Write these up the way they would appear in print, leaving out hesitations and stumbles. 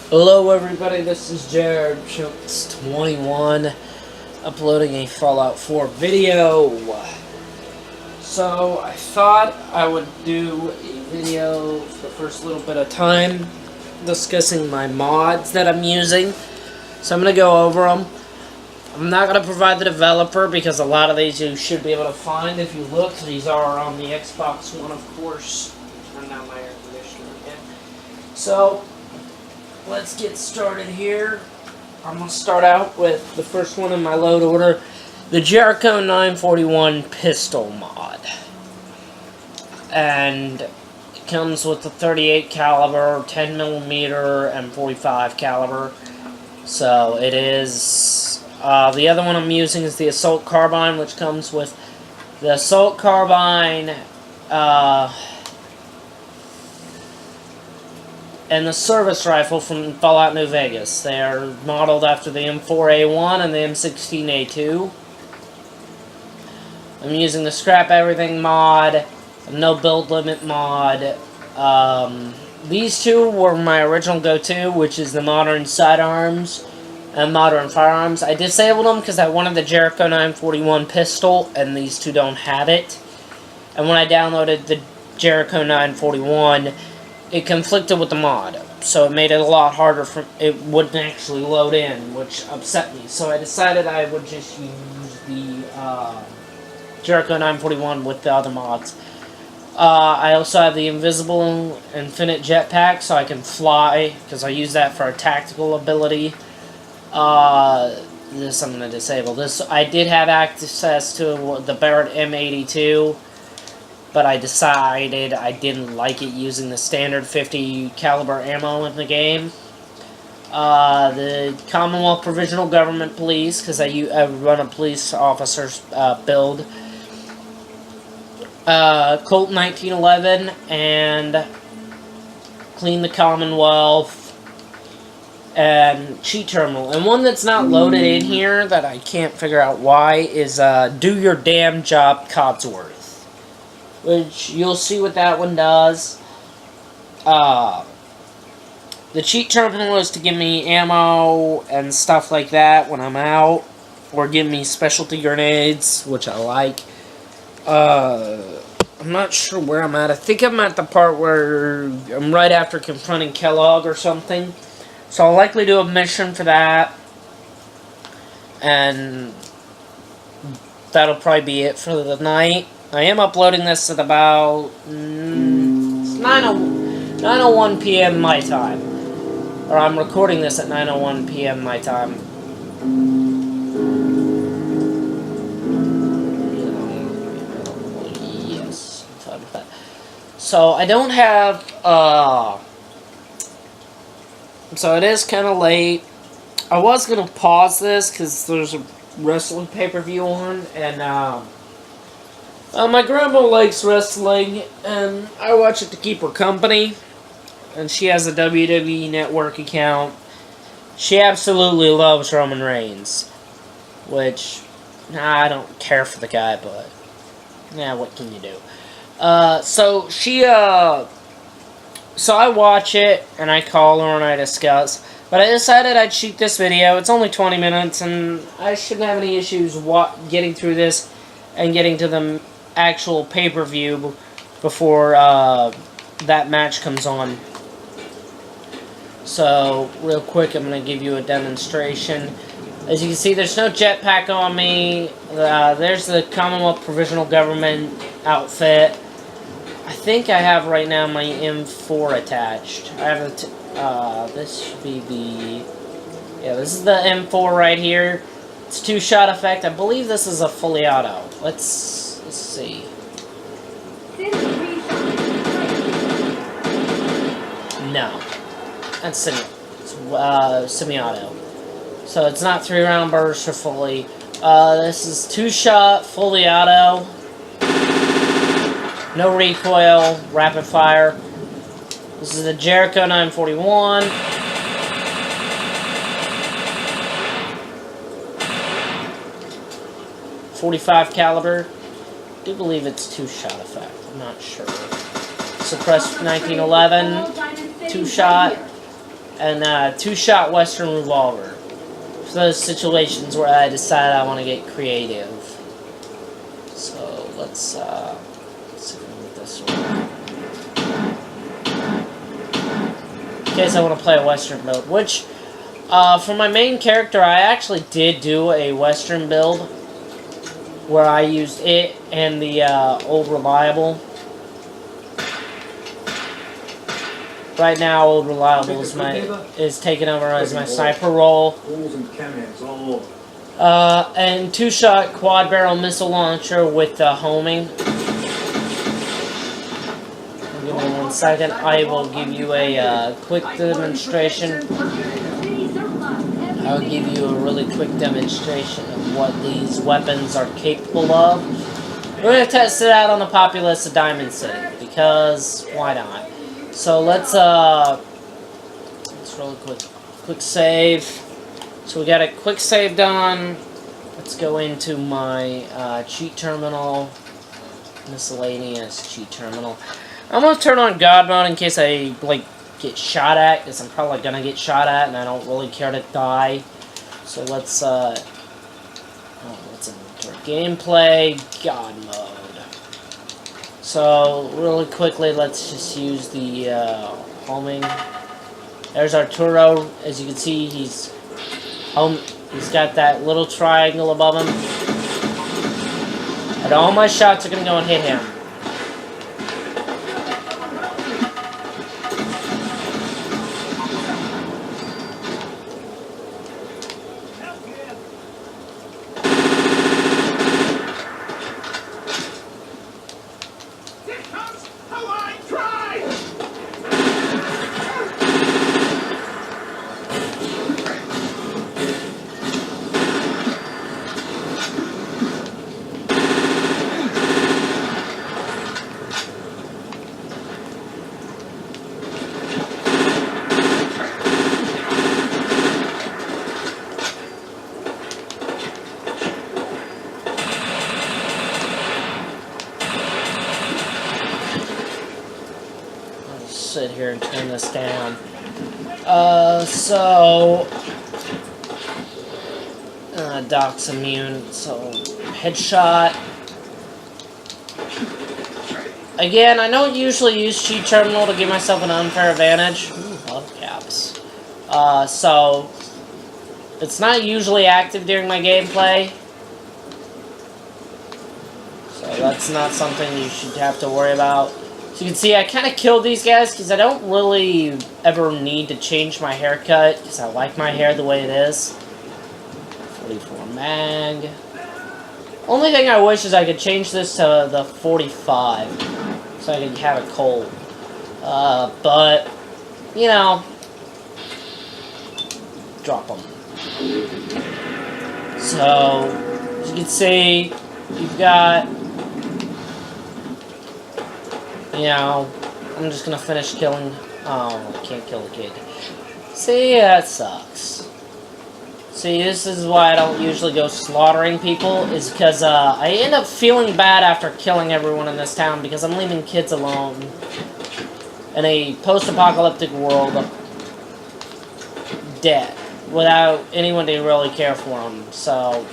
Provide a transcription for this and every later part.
Hello everybody, this is Jared Chooks21 uploading a Fallout 4 video. So I thought I would do a video for the first little bit of time discussing my mods that I'm using. So I'm going to go over them. I'm not going to provide the developer because a lot of these you should be able to find if you look. These are on the Xbox One, of course. Turn down my air conditioner again. So let's get started here. I'm going to start out with the first one in my load order, the Jericho 941 pistol mod. And it comes with the 38 caliber, 10mm, and 45 caliber. So it is, the other one I'm using is the assault carbine, which comes with the assault carbine, and the service rifle from Fallout New Vegas. They are modeled after the M4A1 and the M16A2. I'm using the Scrap Everything mod, No Build Limit mod. These two were my original go-to, which is the Modern Sidearms and Modern Firearms. I disabled them because I wanted the Jericho 941 pistol, and these two don't have it. And when I downloaded the Jericho 941, it conflicted with the mod, so it made it a lot harder for it wouldn't actually load in, which upset me. So I decided I would just use the Jericho 941 with the other mods. I also have the Invisible Infinite Jetpack, so I can fly, because I use that for a tactical ability. This I'm going to disable. This I did have access to the Barrett M82. But I decided I didn't like it using the standard 50 caliber ammo in the game. The Commonwealth Provisional Government Police, because I run a police officer's build. Colt 1911 and Clean the Commonwealth and Cheat Terminal. And one that's not loaded in here that I can't figure out why is Do Your Damn Job Codsworth, which you'll see what that one does. The cheat terminal is to give me ammo and stuff like that when I'm out, or give me specialty grenades, which I like. I'm not sure where I'm at. I think I'm at the part where I'm right after confronting Kellogg or something. So I'll likely do a mission for that. And that'll probably be it for the night. I am uploading this at about 9:01 p.m. my time. Or I'm recording this at 9:01 p.m. my time. Yes, I'm fine with that. So I don't have, so it is kind of late. I was going to pause this because there's a wrestling pay-per-view on, and, my grandma likes wrestling, and I watch it to keep her company. And she has a WWE Network account. She absolutely loves Roman Reigns, which I don't care for the guy, but what can you do? So I watch it and I call her and I discuss. But I decided I'd shoot this video. It's only 20 minutes, and I shouldn't have any issues getting through this and getting to the actual pay-per-view before that match comes on. So, real quick, I'm going to give you a demonstration. As you can see, there's no jetpack on me. There's the Commonwealth Provisional Government outfit. I think I have right now my M4 attached. I have this should be the... Yeah, this is the M4 right here. It's 2-shot effect. I believe this is a fully auto. Let's see. No. That's semi-auto. So it's not 3-round burst or fully. This is 2-shot, fully auto. No recoil, rapid fire. This is the Jericho 941. .45 caliber. I do believe it's 2-shot effect. I'm not sure. Suppressed 1911. 2-shot. and a 2-shot Western revolver. For those situations where I decide I want to get creative. So let's see if we can get this one. In case I want to play a Western build, which for my main character, I actually did do a Western build where I used it and the Old Reliable. Right now, Old Reliable is taking over as my sniper role. And 2-shot quad barrel missile launcher with the homing. Give me 1 second. I will give you a quick demonstration. I'll give you a really quick demonstration of what these weapons are capable of. We're going to test it out on the populace of Diamond City, because why not? So let's really quick save. So we got a quick save done. Let's go into my cheat terminal, miscellaneous cheat terminal. I'm gonna turn on God mode in case I get shot at, because I'm probably gonna get shot at, and I don't really care to die. So let's enter gameplay, God mode. So really quickly, let's just use the homing. There's Arturo. As you can see, he's got that little triangle above him, and all my shots are gonna go and hit him. Sit here and turn this down. Doc's immune, so headshot. Again, I don't usually use cheat terminal to give myself an unfair advantage. Ooh, love caps. So it's not usually active during my gameplay. So that's not something you should have to worry about. So you can see I kind of killed these guys because I don't really ever need to change my haircut because I like my hair the way it is. 44 mag. Only thing I wish is I could change this to the 45 so I could have it cold. But, you know, drop them. So, as you can see, you've got, you know, I'm just gonna finish killing. Oh, I can't kill the kid. See, that sucks. See, this is why I don't usually go slaughtering people, is because I end up feeling bad after killing everyone in this town because I'm leaving kids alone in a post-apocalyptic world, dead, without anyone to really care for them. So,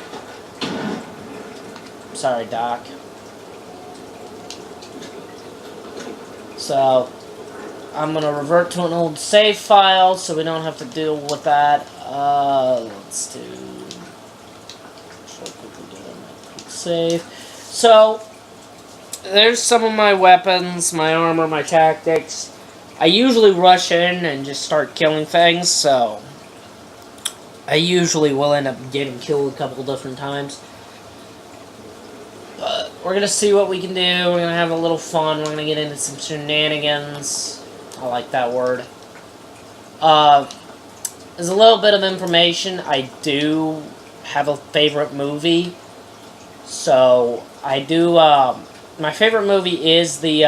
sorry, Doc. So, I'm going to revert to an old save file so we don't have to deal with that. Let's do... quick save. So, there's some of my weapons, my armor, my tactics. I usually rush in and just start killing things, so... I usually will end up getting killed a couple different times. But we're going to see what we can do. We're going to have a little fun. We're going to get into some shenanigans. I like that word. There's a little bit of information. I do have a favorite movie. So, I do, my favorite movie is the,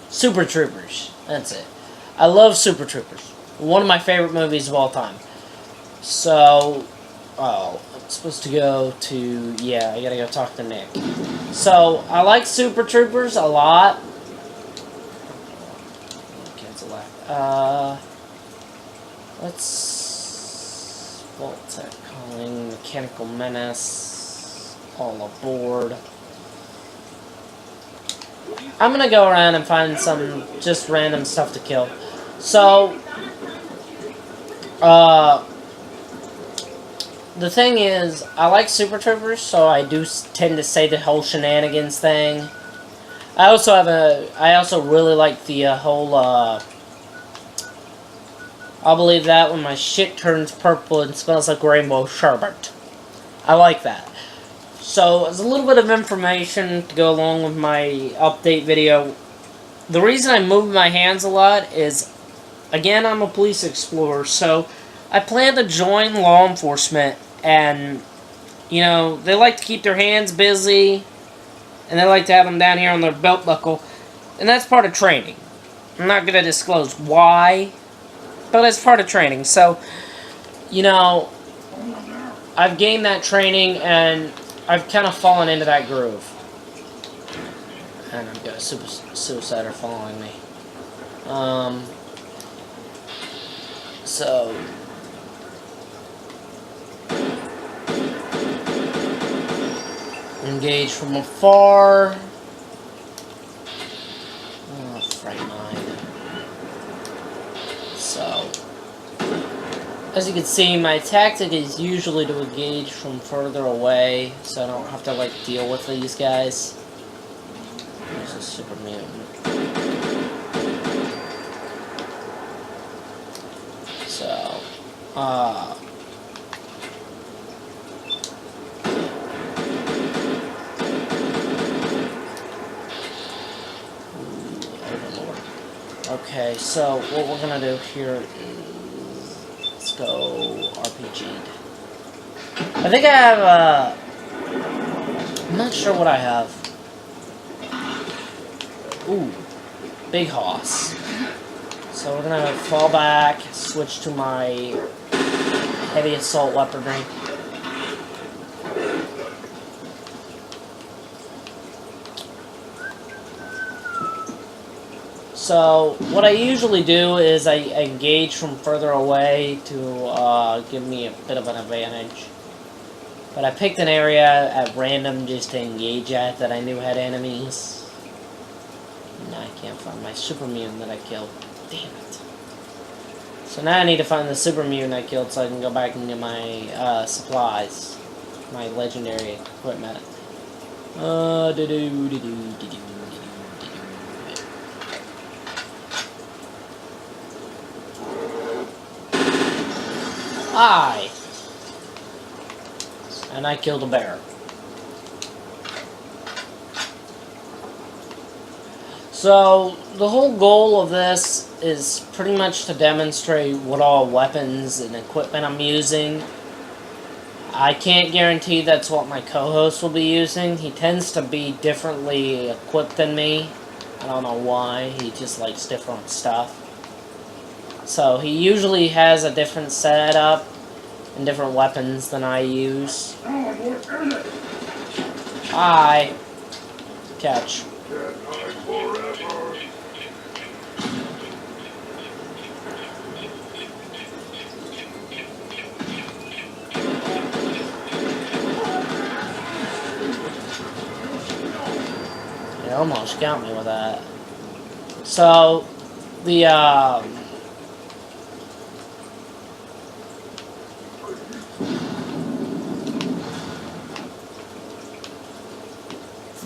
Super Troopers. That's it. I love Super Troopers. One of my favorite movies of all time. So, supposed to go to... Yeah, I gotta go talk to Nick. So, I like Super Troopers a lot. Cancel that. Let's... Voltec calling, Mechanical Menace, all aboard. I'm gonna go around and find some just random stuff to kill. So, the thing is, I like Super Troopers, so I do tend to say the whole shenanigans thing. I also really like the whole, I'll believe that when my shit turns purple and smells like rainbow sherbet. I like that. So, as a little bit of information to go along with my update video, the reason I move my hands a lot is, again, I'm a police explorer, so I plan to join law enforcement, and, you know, they like to keep their hands busy, and they like to have them down here on their belt buckle, and that's part of training. I'm not going to disclose why, but it's part of training. So, you know, I've gained that training, and I've kind of fallen into that groove. And I've got a suicider following me. So... engage from afar. Oh, fright mine. So, as you can see, my tactic is usually to engage from further away, so I don't have to, like, deal with these guys. There's a super mutant. So, okay, so what we're gonna do here is let's go RPG'd. I think I have I'm not sure what I have. Ooh, big hoss. So we're gonna fall back, switch to my heavy assault weaponry. So, what I usually do is I engage from further away to give me a bit of an advantage. But I picked an area at random just to engage at that I knew had enemies. Now I can't find my super mutant that I killed. Damn it. So now I need to find the super mutant I killed so I can go back and get my supplies. My legendary equipment. And I killed a bear. So, the whole goal of this is pretty much to demonstrate what all weapons and equipment I'm using. I can't guarantee that's what my co-host will be using. He tends to be differently equipped than me. I don't know why. He just likes different stuff. So, he usually has a different setup and different weapons than I use. Hi. Catch. You almost got me with that. So, the,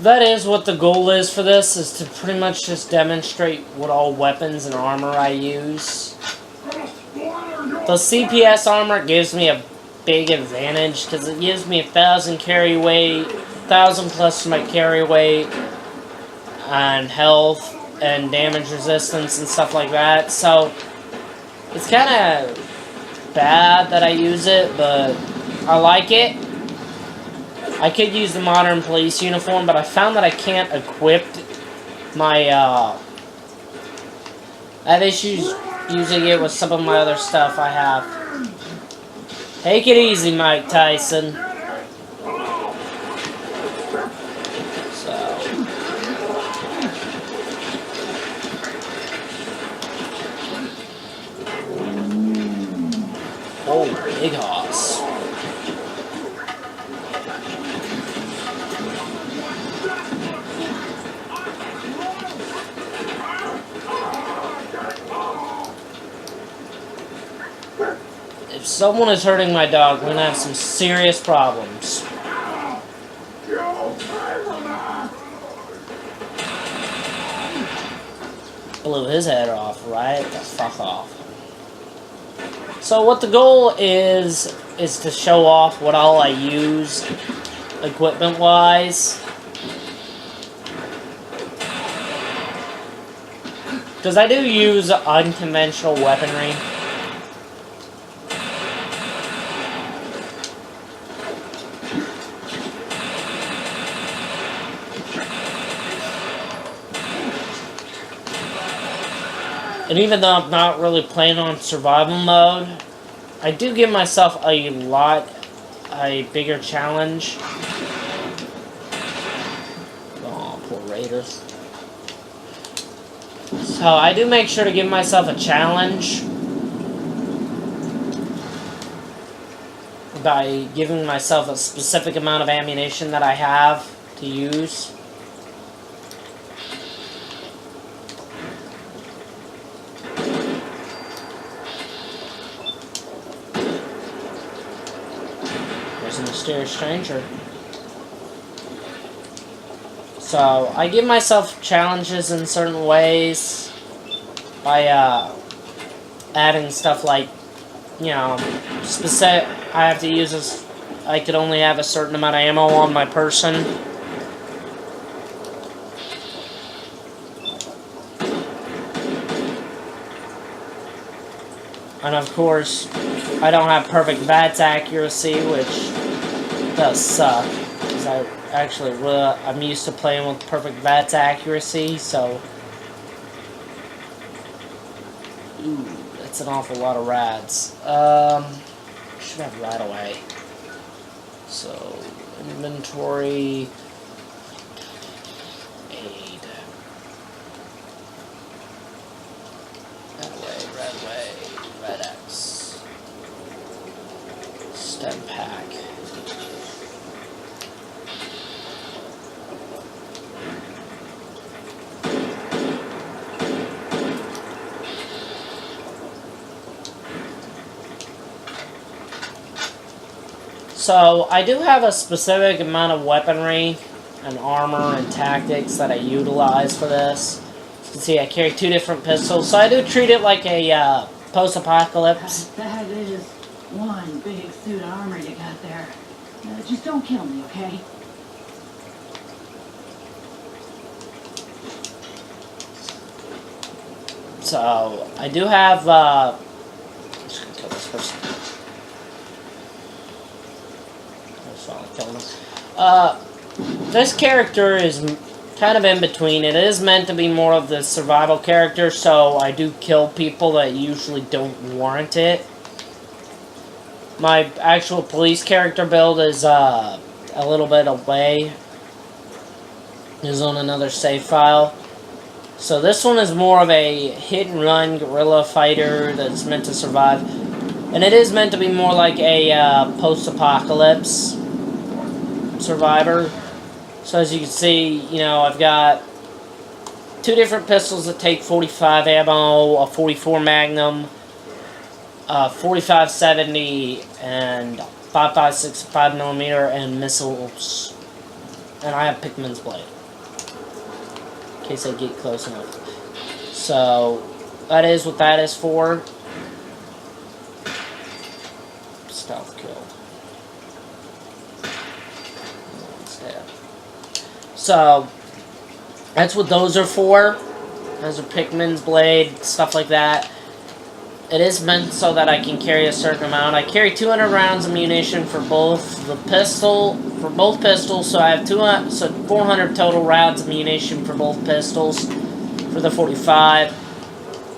that is what the goal is for this, is to pretty much just demonstrate what all weapons and armor I use. The CPS armor gives me a big advantage, because it gives me 1,000 carry weight, 1,000 plus my carry weight, and health, and damage resistance, and stuff like that. So, it's kind of bad that I use it, but I like it. I could use the modern police uniform, but I found that I can't equip my, I have issues using it with some of my other stuff I have. Take it easy, Mike Tyson. someone is hurting my dog, we're gonna have some serious problems. Blew his head off, right? The fuck off. So what the goal is to show off what all I use equipment-wise. Because I do use unconventional weaponry. And even though I'm not really playing on survival mode, I do give myself a bigger challenge. Oh, poor Raiders. So I do make sure to give myself a challenge by giving myself a specific amount of ammunition that I have to use. There's a mysterious stranger. So, I give myself challenges in certain ways by adding stuff like, you know, specific. I have to use this. I could only have a certain amount of ammo on my person. And of course, I don't have perfect bats accuracy, which does suck. Because I'm used to playing with perfect bats accuracy, so. Ooh, that's an awful lot of rads. Should have right away. So, inventory. Aid. Red away. Red X. Stem pack. So, I do have a specific amount of weaponry and armor and tactics that I utilize for this. As you can see, I carry 2 different pistols, so I do treat it like a post-apocalypse. That is one big suit of armor you got there. Just don't kill me, okay? So, I do have, I'm just gonna kill this person. This character is kind of in between. It is meant to be more of the survival character, so I do kill people that usually don't warrant it. My actual police character build is a little bit away. Is on another save file. So this one is more of a hit-and-run guerrilla fighter that's meant to survive. And it is meant to be more like a post-apocalypse survivor. So as you can see, you know, I've got 2 different pistols that take 45 ammo, a 44 Magnum, 45-70, and 5.56 5mm, and missiles. And I have Pickman's Blade, in case I get close enough. So, that is what that is for. Stealth kill. So, that's what those are for. Those are Pickman's Blade, stuff like that. It is meant so that I can carry a certain amount. I carry 200 rounds of ammunition for both both pistols, so I have 400 total rounds of ammunition for both pistols for the 45.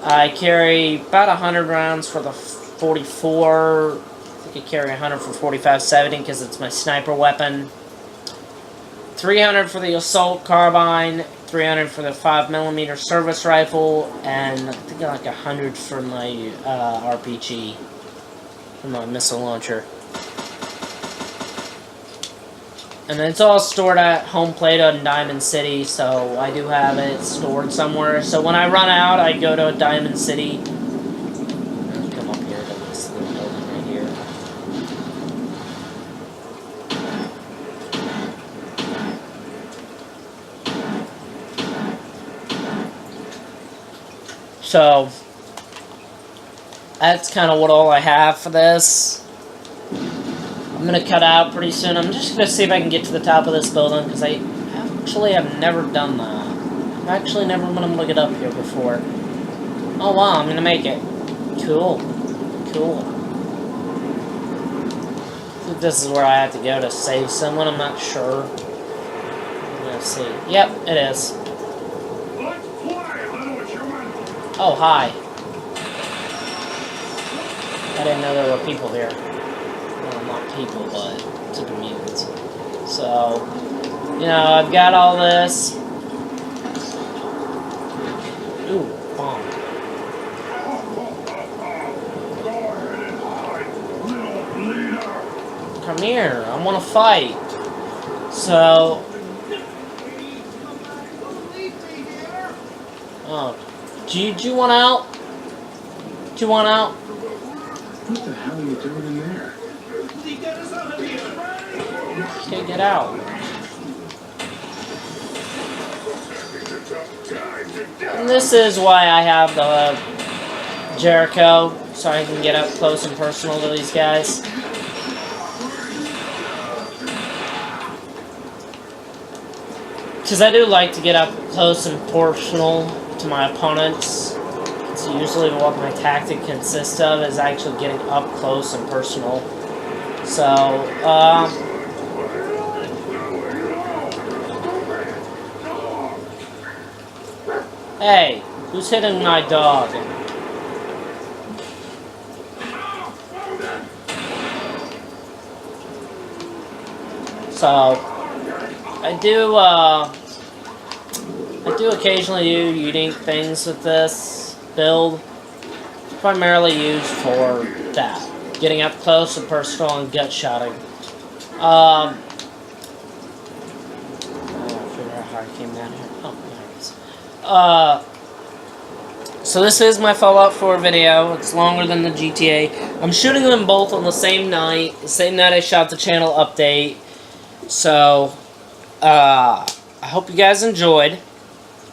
I carry about 100 rounds for the 44. I think I carry 100 for 45-70 because it's my sniper weapon. 300 for the assault carbine, 300 for the 5mm service rifle, and I think like 100 for my RPG, for my missile launcher. And it's all stored at home plate in Diamond City, so I do have it stored somewhere. So when I run out, I go to Diamond City. Come up here to this little building right here. So that's kind of what all I have for this. I'm gonna cut out pretty soon. I'm just gonna see if I can get to the top of this building because I actually have never done that. I've actually never been able to get up here before. Oh wow, I'm gonna make it. Cool. Cool. I think this is where I have to go to save someone. I'm not sure. I'm gonna see. Yep, it is. Oh, hi. I didn't know there were people here. Well, not people, but super mutants. So, you know, I've got all this. Ooh, bomb. Come here, I want to fight. So, oh, do you want out? Do you want out? What the hell are you doing in there? Okay, get out. And this is why I have the Jericho, so I can get up close and personal to these guys. Because I do like to get up close and personal to my opponents. It's usually what my tactic consists of, is actually getting up close and personal. So, hey, who's hitting my dog? So, I do occasionally do unique things with this build. It's primarily used for that. Getting up close and personal and gut shotting. I figure out how I came down here. Oh, there it is. So this is my Fallout 4 video. It's longer than the GTA. I'm shooting them both on the same night. The same night I shot the channel update. So, I hope you guys enjoyed.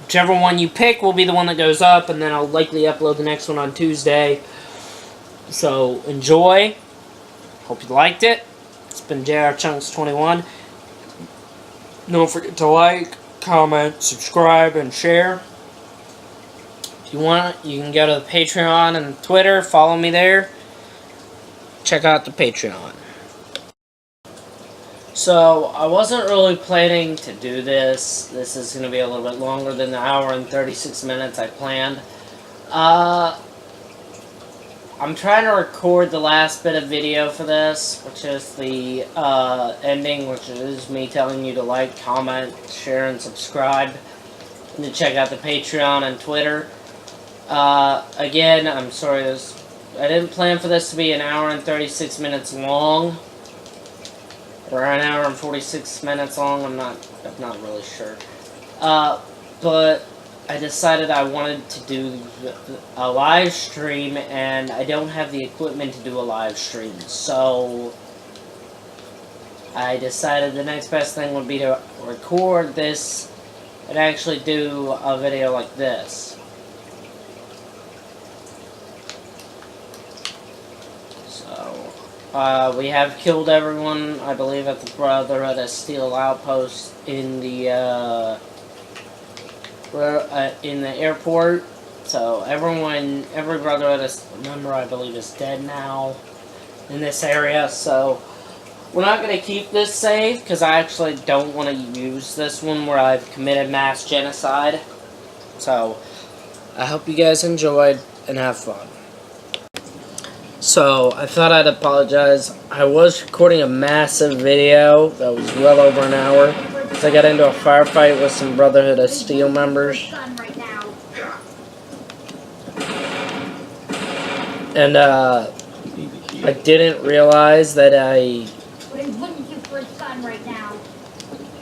Whichever one you pick will be the one that goes up, and then I'll likely upload the next one on Tuesday. So, enjoy. Hope you liked it. It's been JRChunks21. Don't forget to like, comment, subscribe, and share. If you want, you can go to the Patreon and Twitter. Follow me there. Check out the Patreon. So, I wasn't really planning to do this. This is going to be a little bit longer than the hour and 36 minutes I planned. I'm trying to record the last bit of video for this, which is the ending, which is me telling you to like, comment, share, and subscribe. And to check out the Patreon and Twitter. Again, I'm sorry, I didn't plan for this to be an hour and 36 minutes long. Or an hour and 46 minutes long, I'm not really sure. But I decided I wanted to do a live stream, and I don't have the equipment to do a live stream. So I decided the next best thing would be to record this and actually do a video like this. We have killed everyone, I believe, at the Brotherhood of Steel outpost in the airport. So every Brotherhood of member, I believe, is dead now in this area. So we're not going to keep this save because I actually don't want to use this one where I've committed mass genocide. So I hope you guys enjoyed and have fun. So, I thought I'd apologize. I was recording a massive video that was well over an hour. Because I got into a firefight with some Brotherhood of Steel members. And, I didn't realize that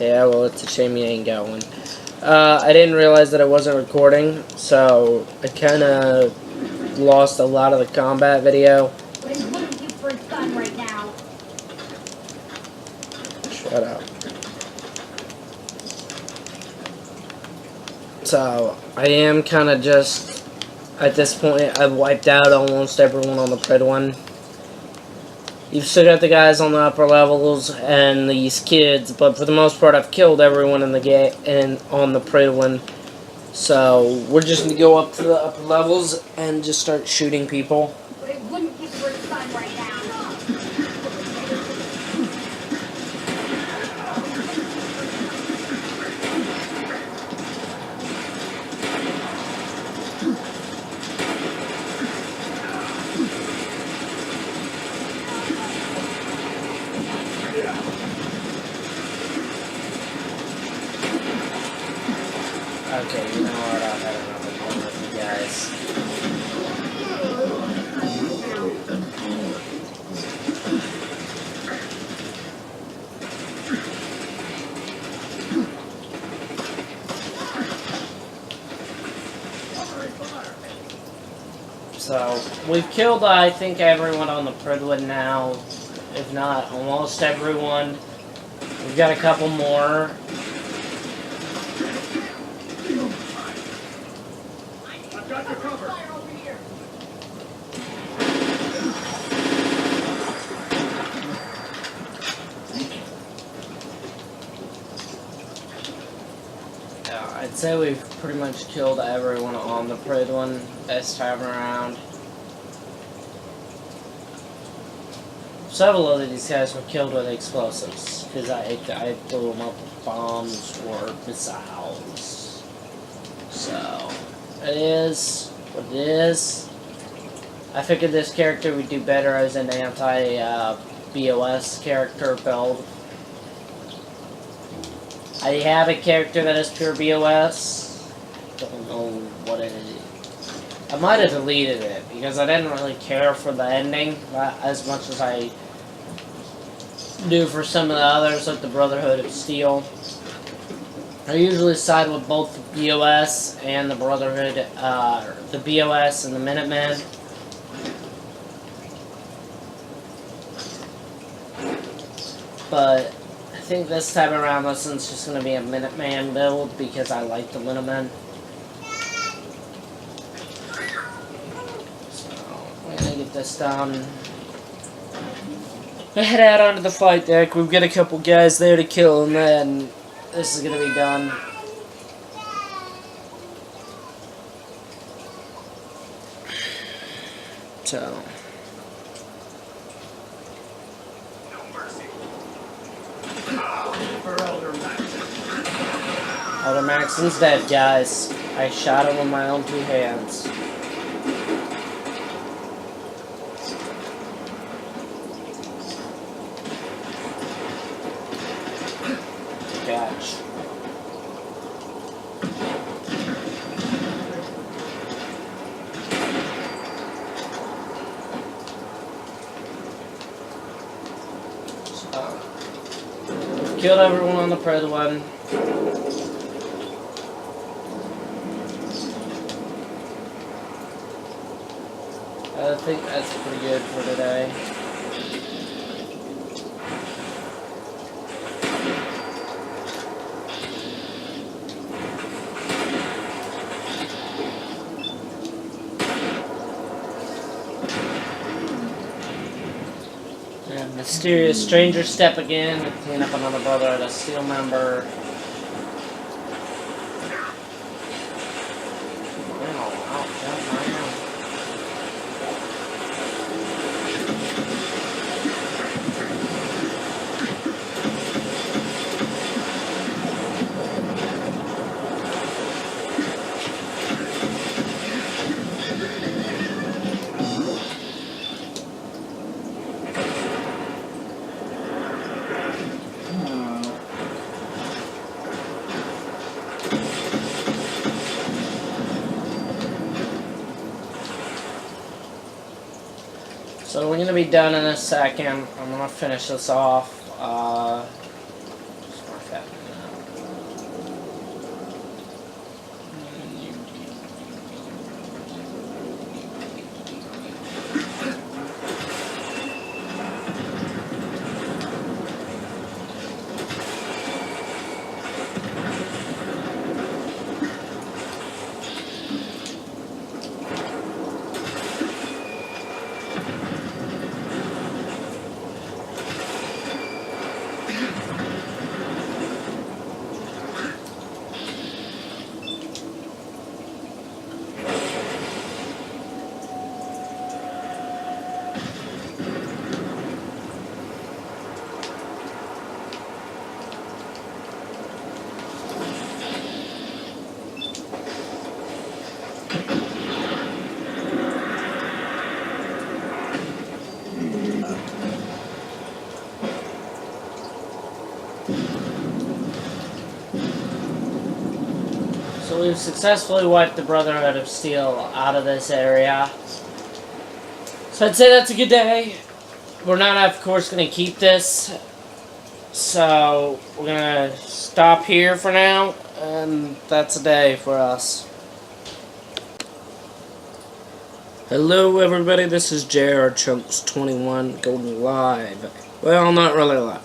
yeah, well, it's a shame you ain't got one. I didn't realize that I wasn't recording, so I kind of lost a lot of the combat video. Shut up. So, I am kind of just At this point, I've wiped out almost everyone on the Pred one. You've still got the guys on the upper levels and these kids, but for the most part, I've killed everyone in the game and on the Pred one. So we're just gonna go up to the upper levels and just start shooting people. But it wouldn't get the sun right now. Okay, you know what? I've had enough of playing with you guys. So, we've killed, I think, everyone on the Pridwood now. If not, almost everyone. We've got a couple more. I've got your cover. I'd say we've pretty much killed everyone on the Prid one this time around. Several of these guys were killed with explosives because I blew them up with bombs or missiles. So it is what it is. I figured this character would do better as an anti-BOS character build. I have a character that is pure BOS. Don't know what it is. I might have deleted it because I didn't really care for the ending as much as I do for some of the others, like the Brotherhood of Steel. I usually side with both the BOS and the Brotherhood, the BOS and the Minutemen. But I think this time around this one's just going to be a Minuteman build because I like the Minutemen. So we're going to get this done. Head out onto the flight deck. We've got a couple guys there to kill, and then this is going to be done. So. Elder Maxon's dead, guys. I shot him with my own two hands. Catch. So, killed everyone on the Pred one. I think that's pretty good for today. And mysterious stranger step again to clean up another Brotherhood of Steel member. So we're going to be done in a second. I'm going to finish this off. Just mark that we've successfully wiped the Brotherhood of Steel out of this area. So I'd say that's a good day. We're not, of course, going to keep this. So we're going to stop here for now. And that's a day for us. Hello everybody, this is JR Chunks 21 going live. Well, not really live.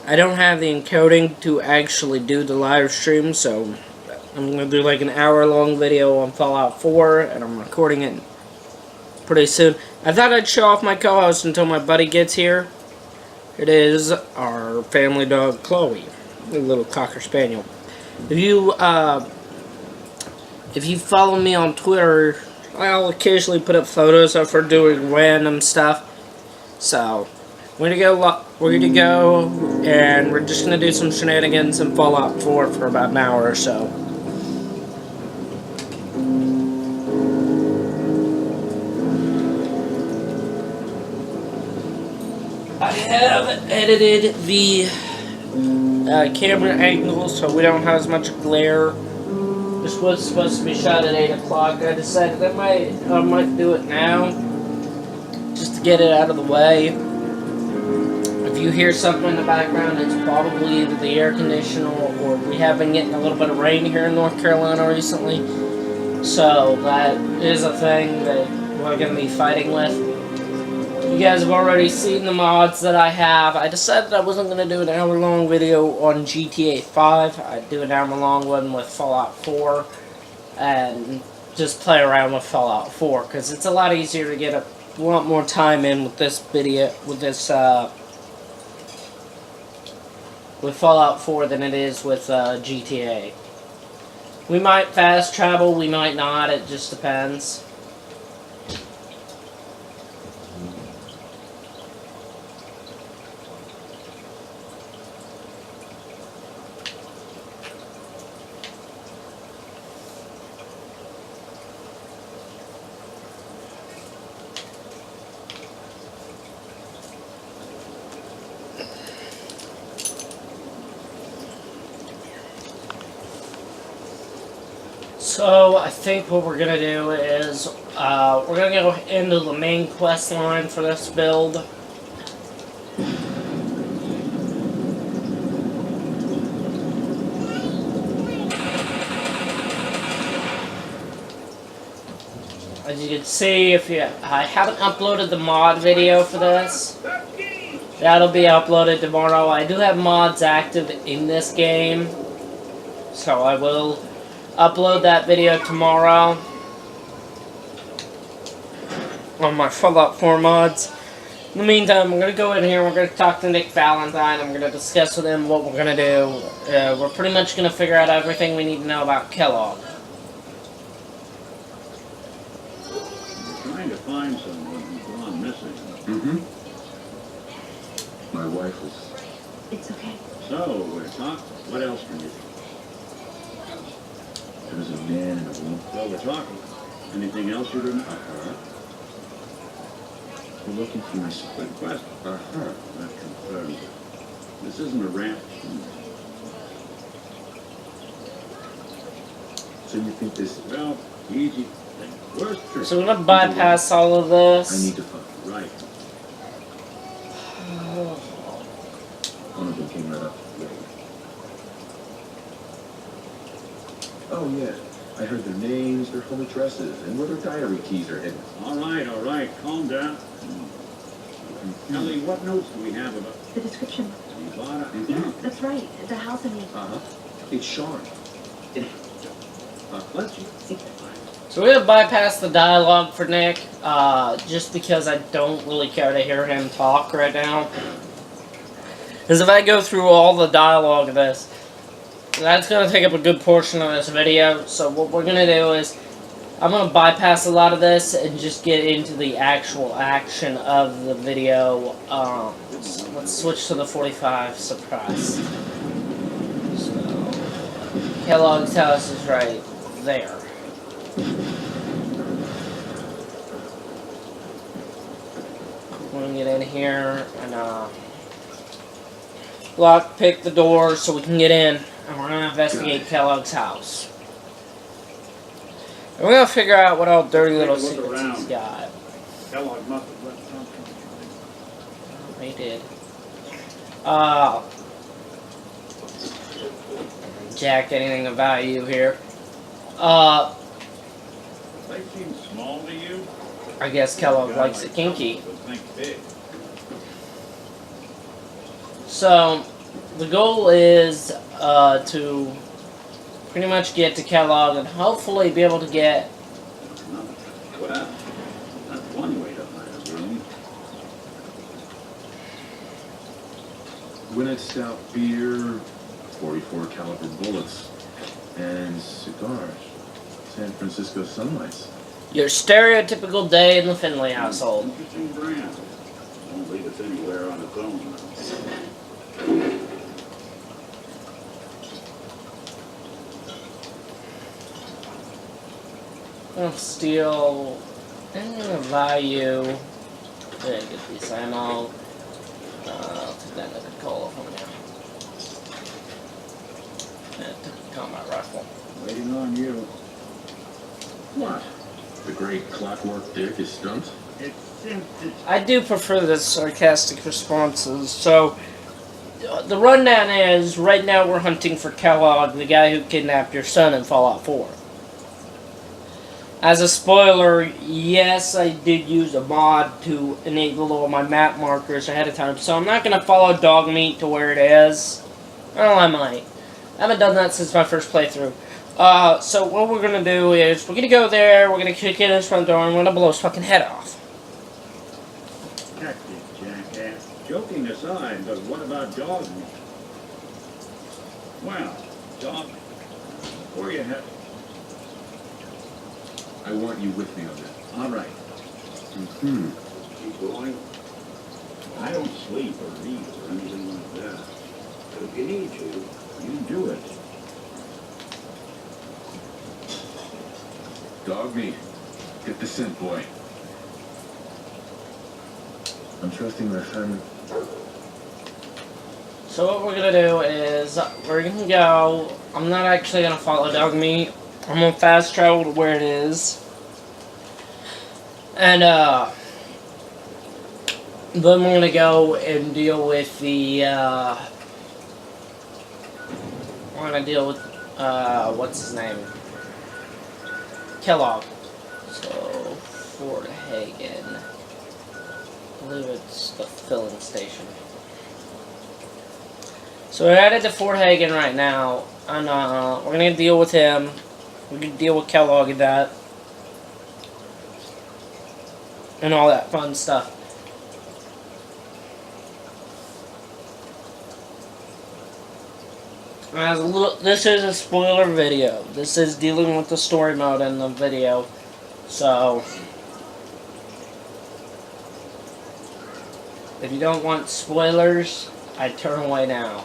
I don't have the encoding to actually do the live stream, so I'm going to do like an hour-long video on Fallout 4, and I'm recording it pretty soon. I thought I'd show off my co-host until my buddy gets here. It is our family dog, Chloe, a little Cocker Spaniel. If you follow me on Twitter, I'll occasionally put up photos of her doing random stuff. So, we're gonna go, and we're just gonna do some shenanigans in Fallout 4 for about an hour or so. I have edited the camera angle so we don't have as much glare. This was supposed to be shot at 8 o'clock. I decided I might do it now, just to get it out of the way. If you hear something in the background, it's probably either the air conditioner or we have been getting a little bit of rain here in North Carolina recently. So that is a thing that we're going to be fighting with. You guys have already seen the mods that I have. I decided I wasn't going to do an hour-long video on GTA 5. I'd do an hour-long one with Fallout 4 and just play around with Fallout 4 because it's a lot easier to get a lot more time in with this video, with Fallout 4 than it is with GTA. We might fast travel, we might not, it just depends. So, I think what we're going to do is, we're going to go into the main quest line for this build. As you can see, I haven't uploaded the mod video for this. That'll be uploaded tomorrow. I do have mods active in this game, so I will upload that video tomorrow on my Fallout 4 mods. In the meantime, I'm going to go in here, we're going to talk to Nick Valentine, I'm going to discuss with him what we're going to do. We're pretty much going to figure out everything we need to know about Kellogg. We're trying to find someone who's gone missing. My wife was... It's okay. So, we're talking. What else can you do? There was a man and a woman. Well, we're talking. Anything else you remember? We're looking for my son. Good question. That confirms it. This isn't a ranch. So you think this... Well, easy. Worst trick. So we're going to bypass all of this. I need to find... Right. One of them came right up. Oh, yeah. I heard their names, their home addresses, and where their diary keys are hidden. All right. Calm down. Ellie, what notes do we have about The description. Nevada? Yeah, that's right. The house in the It's Sean. Let's see. So we're going to bypass the dialogue for Nick, just because I don't really care to hear him talk right now. Because if I go through all the dialogue of this, that's going to take up a good portion of this video. So what we're going to do is, I'm going to bypass a lot of this and just get into the actual action of the video. Let's switch to the 45 surprise. So, Kellogg's house is right there. We're going to get in here and lock pick the door so we can get in. And we're going to investigate Kellogg's house. We're gonna figure out what all dirty little Take a look secrets he's around. got. Kellogg must have left something behind. He did. Uh, Jack, anything of value here? They seem small to you? I guess Kellogg A guy likes like it kinky. Kellogg would think big. So, the goal is to pretty much get to Kellogg and hopefully be able to get. Well, that's one way to hide a room. Winnet stout beer, 44 caliber bullets, and cigars. San Francisco Sunlights. Your stereotypical day in the Finley household. Interesting brand. Won't lead us anywhere on its own. I'll steal anything of value. There, get these ammo. I'll take that Coca-Cola from you. And take the combat rifle. Waiting on you. What? The great clockwork dick is stumped? It's since I do prefer the sarcastic responses. So, the rundown is, right now we're hunting for Kellogg, the guy who kidnapped your son in Fallout 4. As a spoiler, yes, I did use a mod to enable all my map markers ahead of time, so I'm not going to follow Dogmeat to where it is. Well, I might. I haven't done that since my first playthrough. So what we're going to do is, we're going to go there, we're going to kick in his front door, and we're going to blow his fucking head off. Heck, you jackass. Joking aside, but what about dog meat? Well, dog, before you have... I want you with me on that. All right. Mm-hmm. Keep going. I don't sleep or eat or anything like that. But if you need to, you do it. Dog meat. Get the scent, boy. I'm trusting my friend. So what we're going to do is, we're going to go, I'm not actually going to follow Dogmeat. I'm going to fast travel to where it is. And, then we're going to go and deal with the, we're going to deal with, what's his name? Kellogg. So, Fort Hagen. I believe it's the filling station. So we're headed to Fort Hagen right now, and, we're going to deal with him. We're going to deal with Kellogg and that. And all that fun stuff. As a little, this is a spoiler video. This is dealing with the story mode in the video. So, if you don't want spoilers, I turn away now.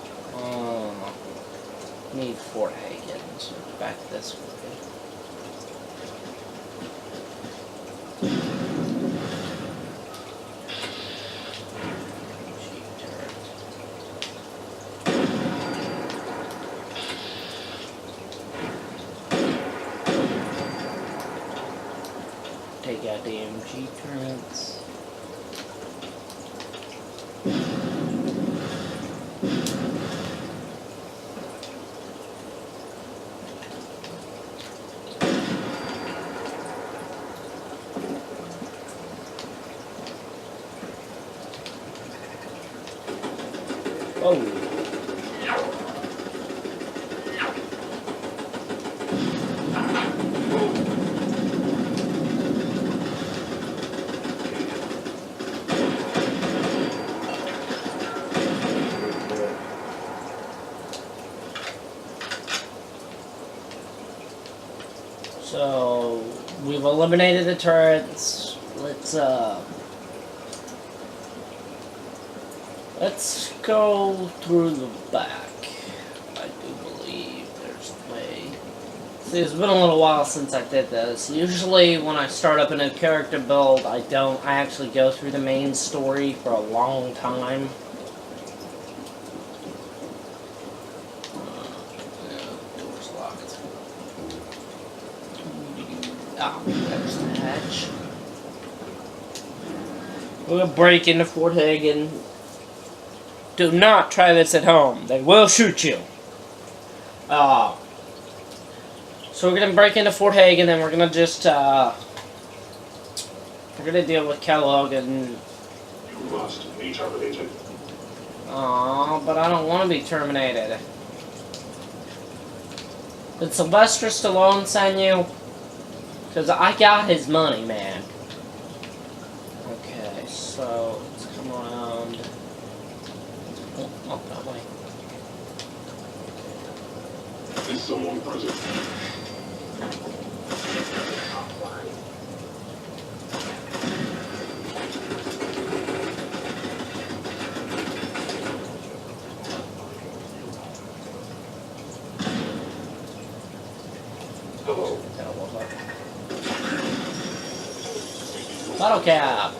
Need Fort Hagen, so back this way. Take out the MG turrets. Oh. So, we've eliminated the turrets. Let's go through the back. I do believe there's a way. See, it's been a little while since I did this. Usually when I start up a new character build, I actually go through the main story for a long time. Door's locked. Oh, there's the hatch. We'll break into Fort Hagen. Do not try this at home. They will shoot you. So we're gonna break into Fort Hagen, and we're gonna just we're gonna deal with Kellogg and. You must be terminated. Aw, but I don't want to be terminated. Did Sylvester Stallone send you? Because I got his money, man. Okay, so let's come around. Oh, not that way. Is someone present? Hello. Bottle cap.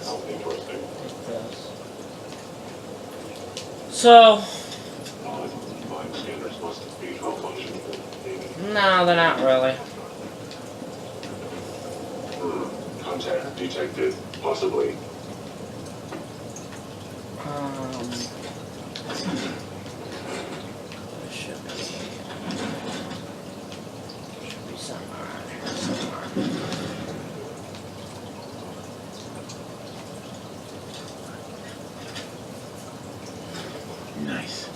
How interesting. So, Mind scanners must be malfunctioning. no, they're not really. Contact detected. Possibly. There should be somewhere. Nice.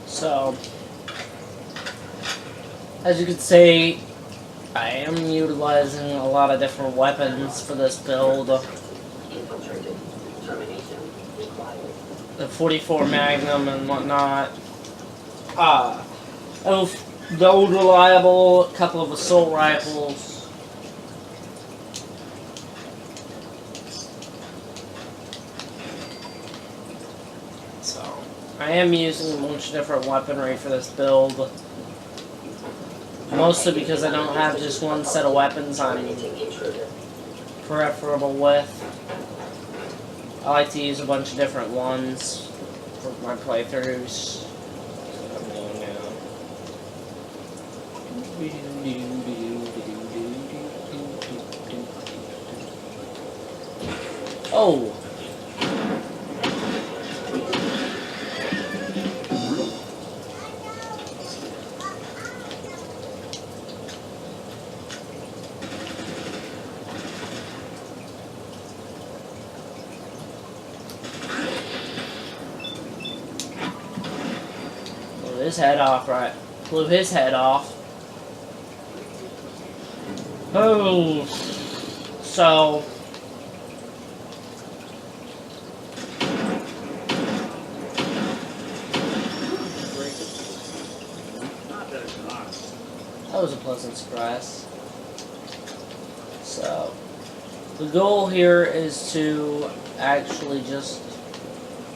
So, as you can see, I am utilizing a lot of different weapons for this build. The 44 Magnum and whatnot. The old reliable, a couple of assault rifles. So, I am using a bunch of different weaponry for this build. Mostly because I don't have just one set of weapons I'm preferable with. I like to use a bunch of different ones for my playthroughs. Oh! His head off, right? Blew his head off. Oh, so that was a pleasant surprise. So the goal here is to actually just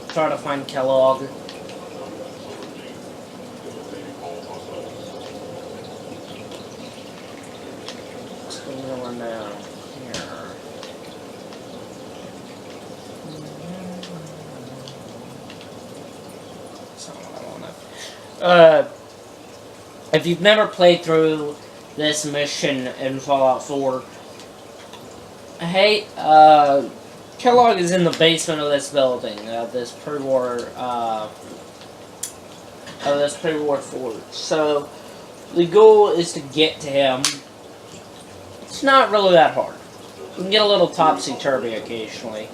try to find Kellogg. Now here. That's not what I wanted. If you've never played through this mission in Fallout 4, hey, Kellogg is in the basement of this building, this pre-war fort. So the goal is to get to him. It's not really that hard. You can get a little topsy-turvy occasionally.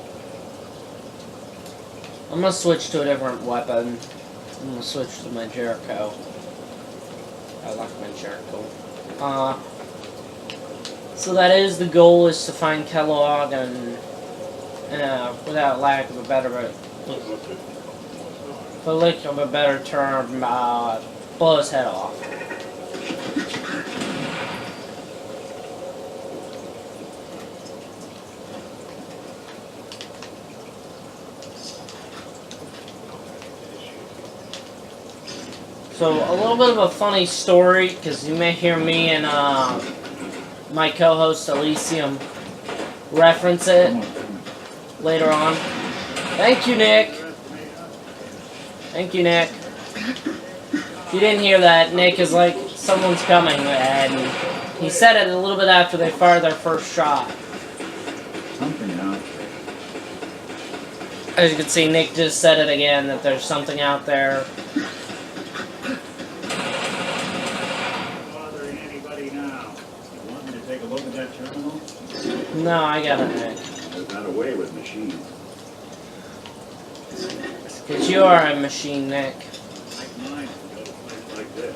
I'm going to switch to a different weapon. I'm going to switch to my Jericho. I like my Jericho. So that is the goal, is to find Kellogg and, without lack of a better, for lack of a better term, blow his head off. So a little bit of a funny story, because you may hear me and my co-host Elysium reference it later on. Thank you, Nick. Thank you, Nick. If you didn't hear that, Nick is like, someone's coming, and he said it a little bit after they fired their first shot. Something out As you can see, Nick just said it again, that there's something out there. bothering anybody now. You want me to take a look at that terminal? No, I got it, Nick. There's not a way with machines. Because you are a machine, Nick. Like mine to go to a place like this.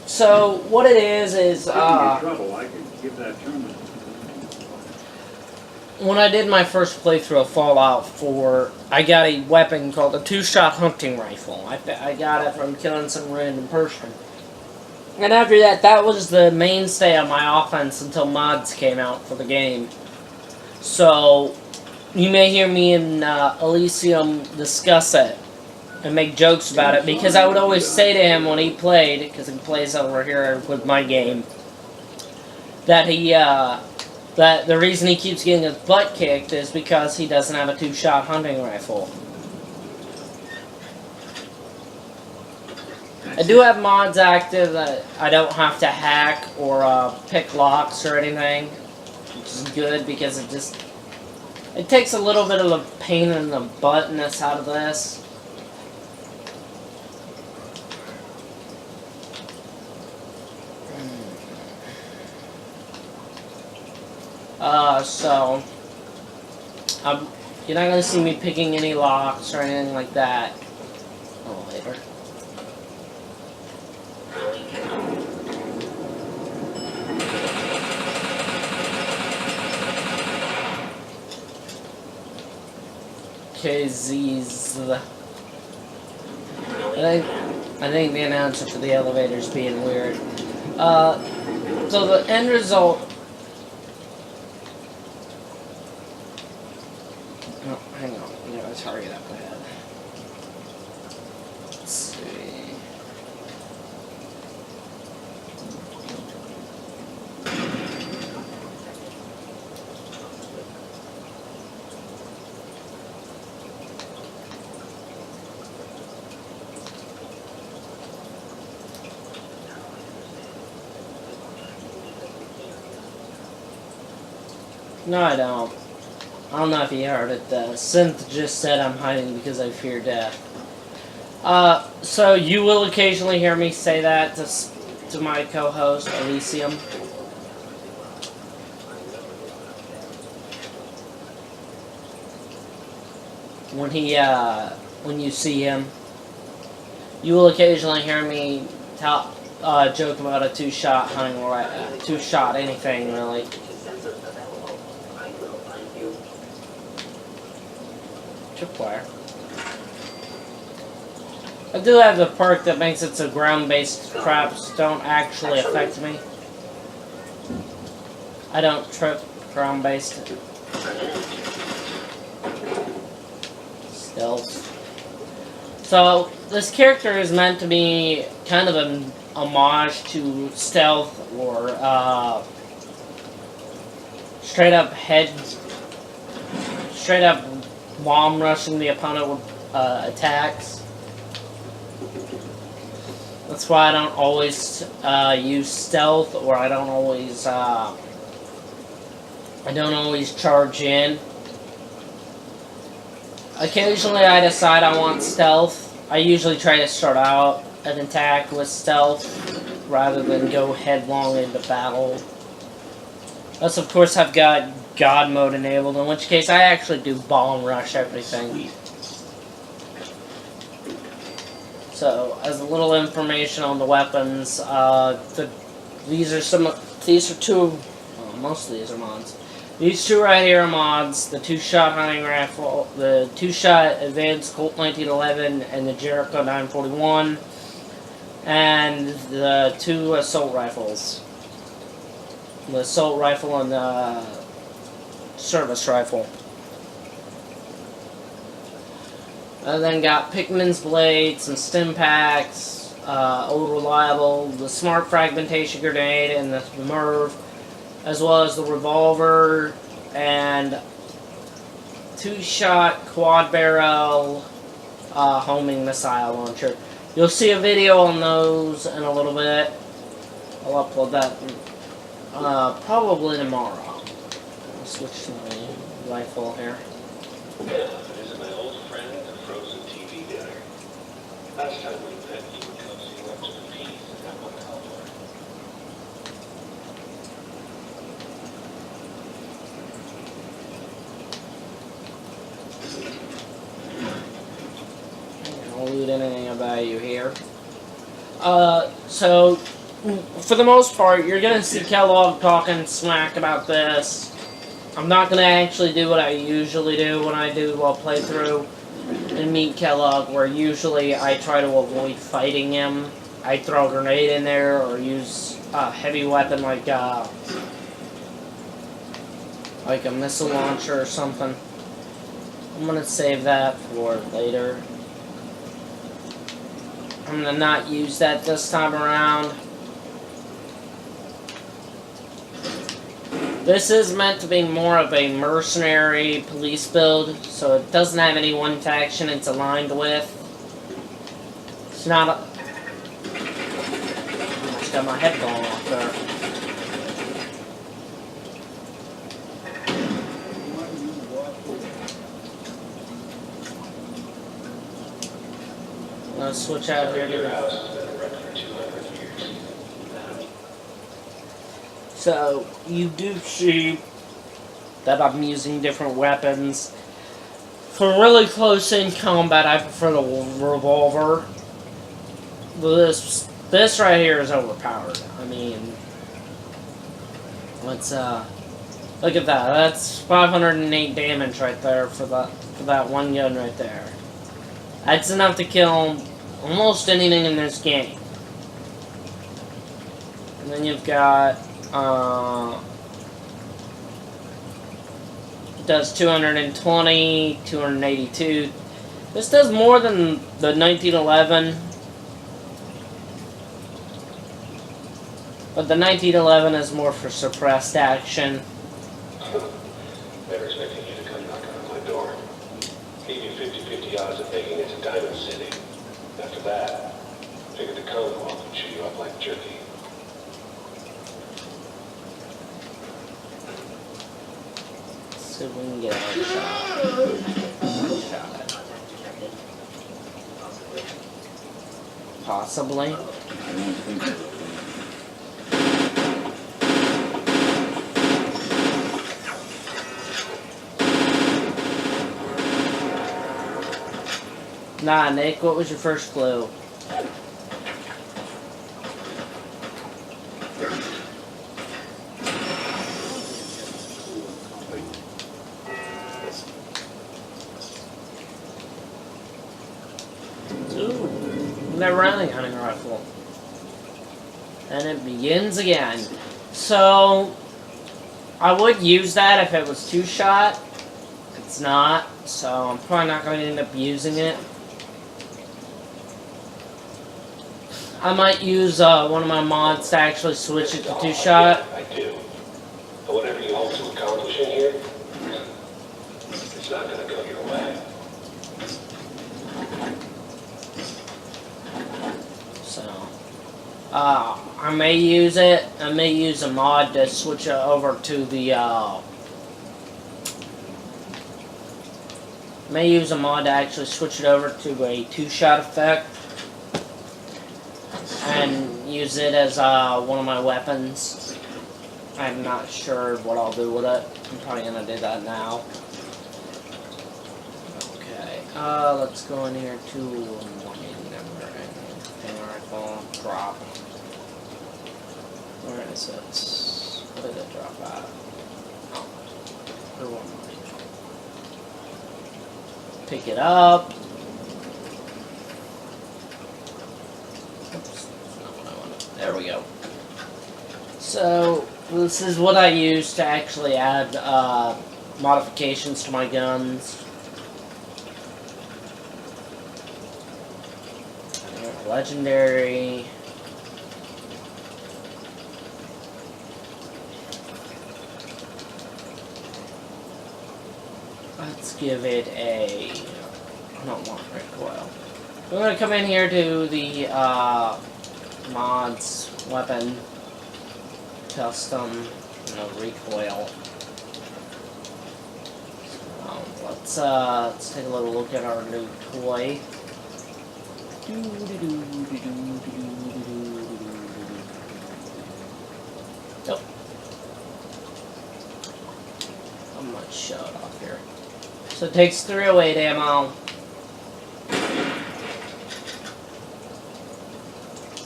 So, what it is, If you get trouble, I can give that terminal. when I did my first playthrough of Fallout 4, I got a weapon called a 2-shot hunting rifle. I got it from killing some random person. And after that, that was the mainstay of my offense until mods came out for the game. So, you may hear me and Elysium discuss it and make jokes about it, because I would always say to him when he played, because he plays over here with my game, that that the reason he keeps getting his butt kicked is because he doesn't have a 2-shot hunting rifle. I do have mods active that I don't have to hack or pick locks or anything, which is good, because it takes a little bit of the pain in the buttness out of this. So, you're not going to see me picking any locks or anything like that. Oh, later. KZ's. I think the announcer for the elevator's being weird. So the end result. Oh, hang on. We got a target up ahead. Let's see. No, I don't. I don't know if you heard it. The synth just said I'm hiding because I fear death. So you will occasionally hear me say that to my co-host, Elysium. When you see him, you will occasionally hear me joke about a 2-shot hunting, or 2-shot anything really. Tripwire. I do have the perk that makes it so ground-based traps don't actually affect me. I don't trip ground-based. Stealth. So, this character is meant to be kind of an homage to stealth, or straight up bomb rushing the opponent with attacks. That's why I don't always use stealth, or I don't always charge in. Occasionally I decide I want stealth. I usually try to start out an attack with stealth rather than go headlong into battle. Unless of course I've got God mode enabled, in which case I actually do bomb rush everything. So, as a little information on the weapons, these are two. Oh most of these are mods. These two right here are mods. The two-shot hunting rifle, the two-shot Advanced Colt 1911, and the Jericho 941, and the two assault rifles. The assault rifle and the service rifle. I then got Pickman's blades, some stim packs, Old Reliable, the Smart Fragmentation Grenade, and the Merv, as well as the revolver and two-shot quad barrel homing missile launcher. You'll see a video on those in a little bit. I'll upload that probably tomorrow. I'll switch to my rifle here. This is my old friend, the frozen TV guy. Last time we met, you were coaxing up to the peas and got my collar. I don't loot anything of value here. So, for the most part, you're gonna see Kellogg talking smack about this. I'm not gonna actually do what I usually do when I do a playthrough and meet Kellogg, where usually I try to avoid fighting him. I throw a grenade in there or use a heavy weapon like a missile launcher or something. I'm gonna save that for later. I'm gonna not use that this time around. This is meant to be more of a mercenary police build, so it doesn't have any one faction it's aligned with. It's not a... I just got my head blown off there. Let's switch out here to Your the... house has been a wreck for 200 years. So, you do see that I'm using different weapons. For really close-in combat, I prefer the revolver. This right here is overpowered. I mean, let's, look at that. That's 508 damage right there for that one gun right there. That's enough to kill almost anything in this game. And then you've got, does 220, 282. This does more than the 1911. But the 1911 is more for suppressed action. Never expecting you to come knocking on my door. Gave you 50-50 odds of making it to Diamond City. After that, figured the cone walk would chew you up like jerky. See if we can get a shot. Possibly. I don't think so. Nah, Nick, what was your first clue? Ooh, never ending hunting rifle. And it begins again. So, I would use that if it was two-shot. It's not, so I'm probably not going to end up using it. I might use one of my mods to actually switch it to two-shot. I do. But whatever you hope to accomplish in here, it's not going to go your way. So, I may use it. I may use a mod to switch it over to the, may use a mod to actually switch it over to a two-shot effect. And use it as one of my weapons. I'm not sure what I'll do with it. I'm probably gonna do that now. Okay, let's go in here to rifle drop. Where is it? What did it drop out? Oh. Or one more. Pick it up. Oops, that's not what I wanted. There we go. So, this is what I use to actually add modifications to my guns. Legendary. Let's give it a... I don't want recoil. We're going to come in here to the mods, weapon, custom, no recoil. Let's take a little look at our new toy. Nope. I'm gonna show it off here. So it takes 308 ammo.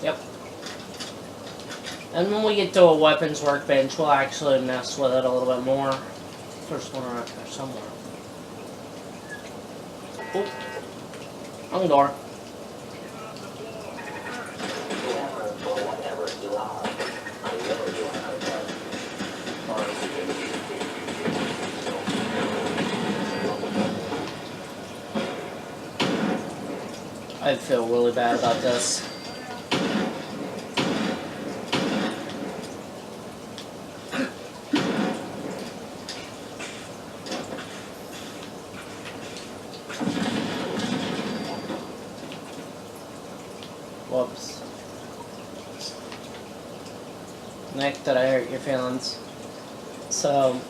Yep. And when we get to a weapons workbench, we'll actually mess with it a little bit more. First one right there somewhere. Oh. Wrong door. I feel really bad about this. Whoops. Nick, did I hurt your feelings? So...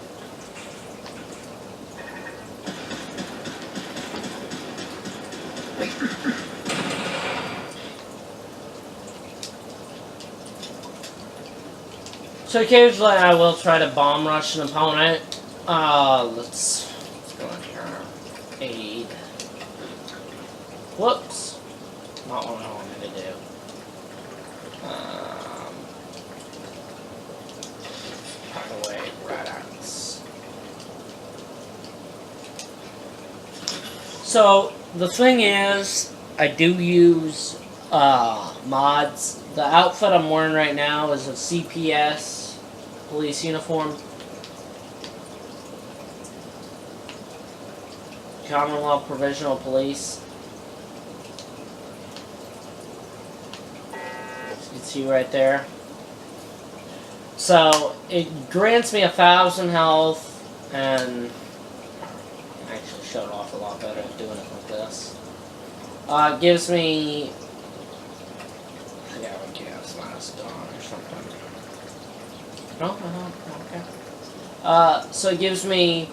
So occasionally I will try to bomb rush an opponent. Let's go in here. Aid. Whoops. Not what I wanted to do. By the way, red axe. So the thing is, I do use mods. The outfit I'm wearing right now is a CPS police uniform. Commonwealth Provisional Police. As you can see right there. So it grants me 1,000 health, and I actually showed off a lot better at doing it like this. It gives me, yeah, we gas mask on or something. No, okay. So it gives me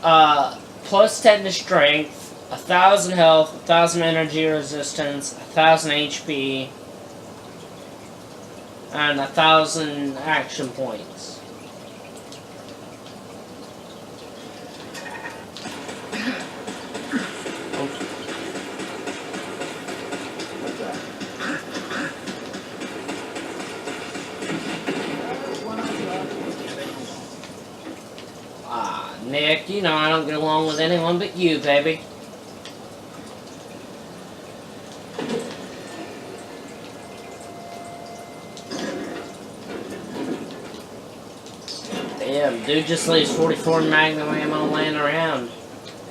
plus 10 to strength, 1,000 health, 1,000 energy resistance, 1,000 HP, and 1,000 action points. Nick, you know I don't get along with anyone but you, baby. Damn, dude just leaves 44 Magnum ammo laying around.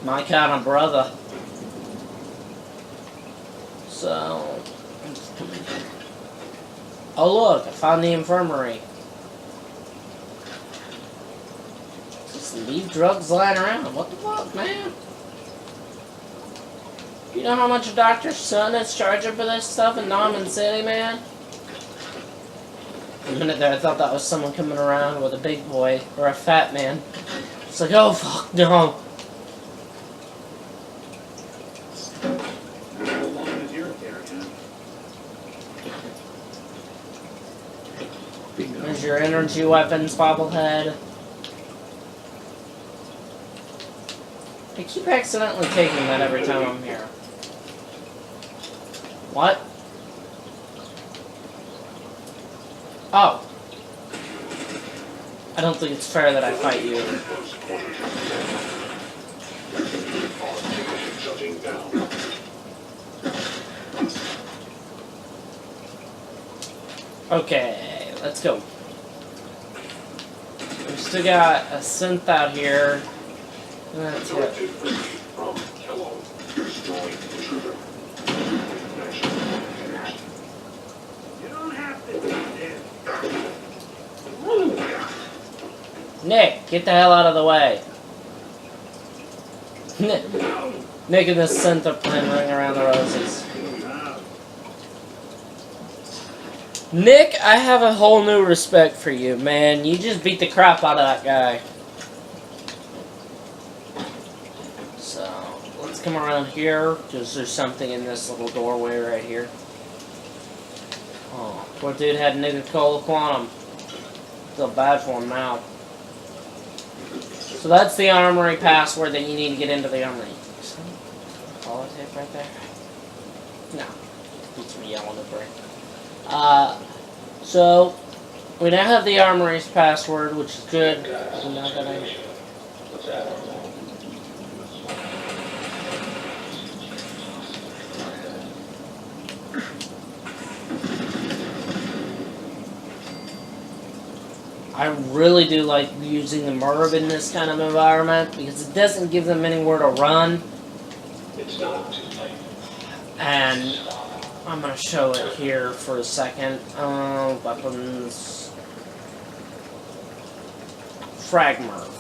My kind of brother. So, oh look, I found the infirmary. Leave drugs lying around. What the fuck, man? You know how much a doctor's son is charging for this stuff in Diamond City, man? For a minute there, I thought that was someone coming around with a big boy or a fat man. It's like, oh fuck, no. How long is your hair, huh? There's your energy weapons, bobblehead. I keep accidentally taking that every time I'm here. What? Oh. I don't think it's fair that I fight you. Shutting down. Okay, let's go. We've still got a synth out here. That's it. Directed from kellogs. Destroying intruder. You don't have to do this. Nick, get the hell out of the way. Nick and the synth are playing Ring Around the Roses. Nick, I have a whole new respect for you, man. You just beat the crap out of that guy. So, let's come around here, because there's something in this little doorway right here. Oh, poor dude had Nickel Quantum. Feel bad for him now. So that's the armory password that you need to get into the armory. Politics right there? No. Beats me yelling at break. So we now have the armory's password, which is good. So now that I really do like using the Merv in this kind of environment because it doesn't give them anywhere to run. It's not too late. And I'm going to show it here for a second. Weapons. Frag Merv.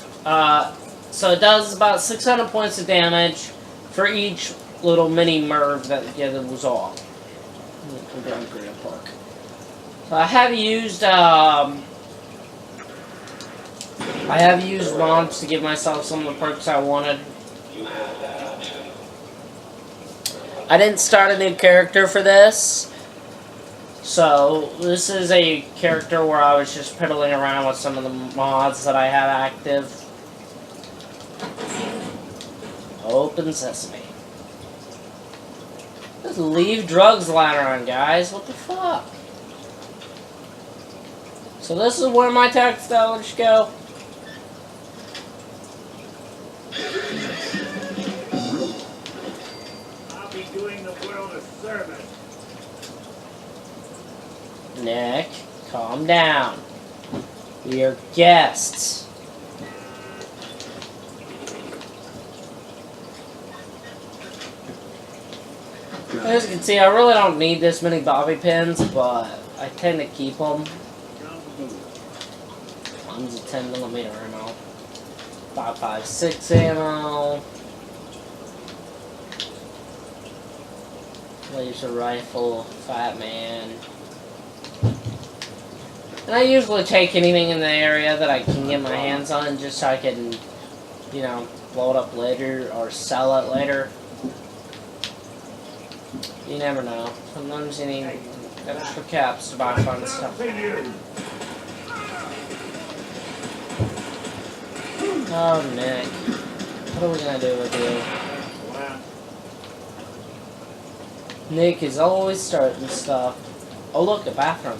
So it does about 600 points of damage for each little mini Merv that goes off. So I have used mods to give myself some of the perks I wanted. You have that option. I didn't start a new character for this, so this is a character where I was just piddling around with some of the mods that I have active. Open sesame. Just leave drugs lying around, guys. What the fuck? So this is where my textiles go. I'll be doing the world a service. Nick, calm down. We are guests. As you can see, I really don't need this many bobby pins, but I tend to keep them. One's a 10mm ammo. 5.56 ammo. Laser rifle, Fat Man. And I usually take anything in the area that I can get my hands on just so I can, you know, blow it up later or sell it later. You never know. Sometimes you need extra caps to buy fun stuff. Oh, Nick. What are we gonna do with you? Nick is always starting stuff. Oh, look, a bathroom.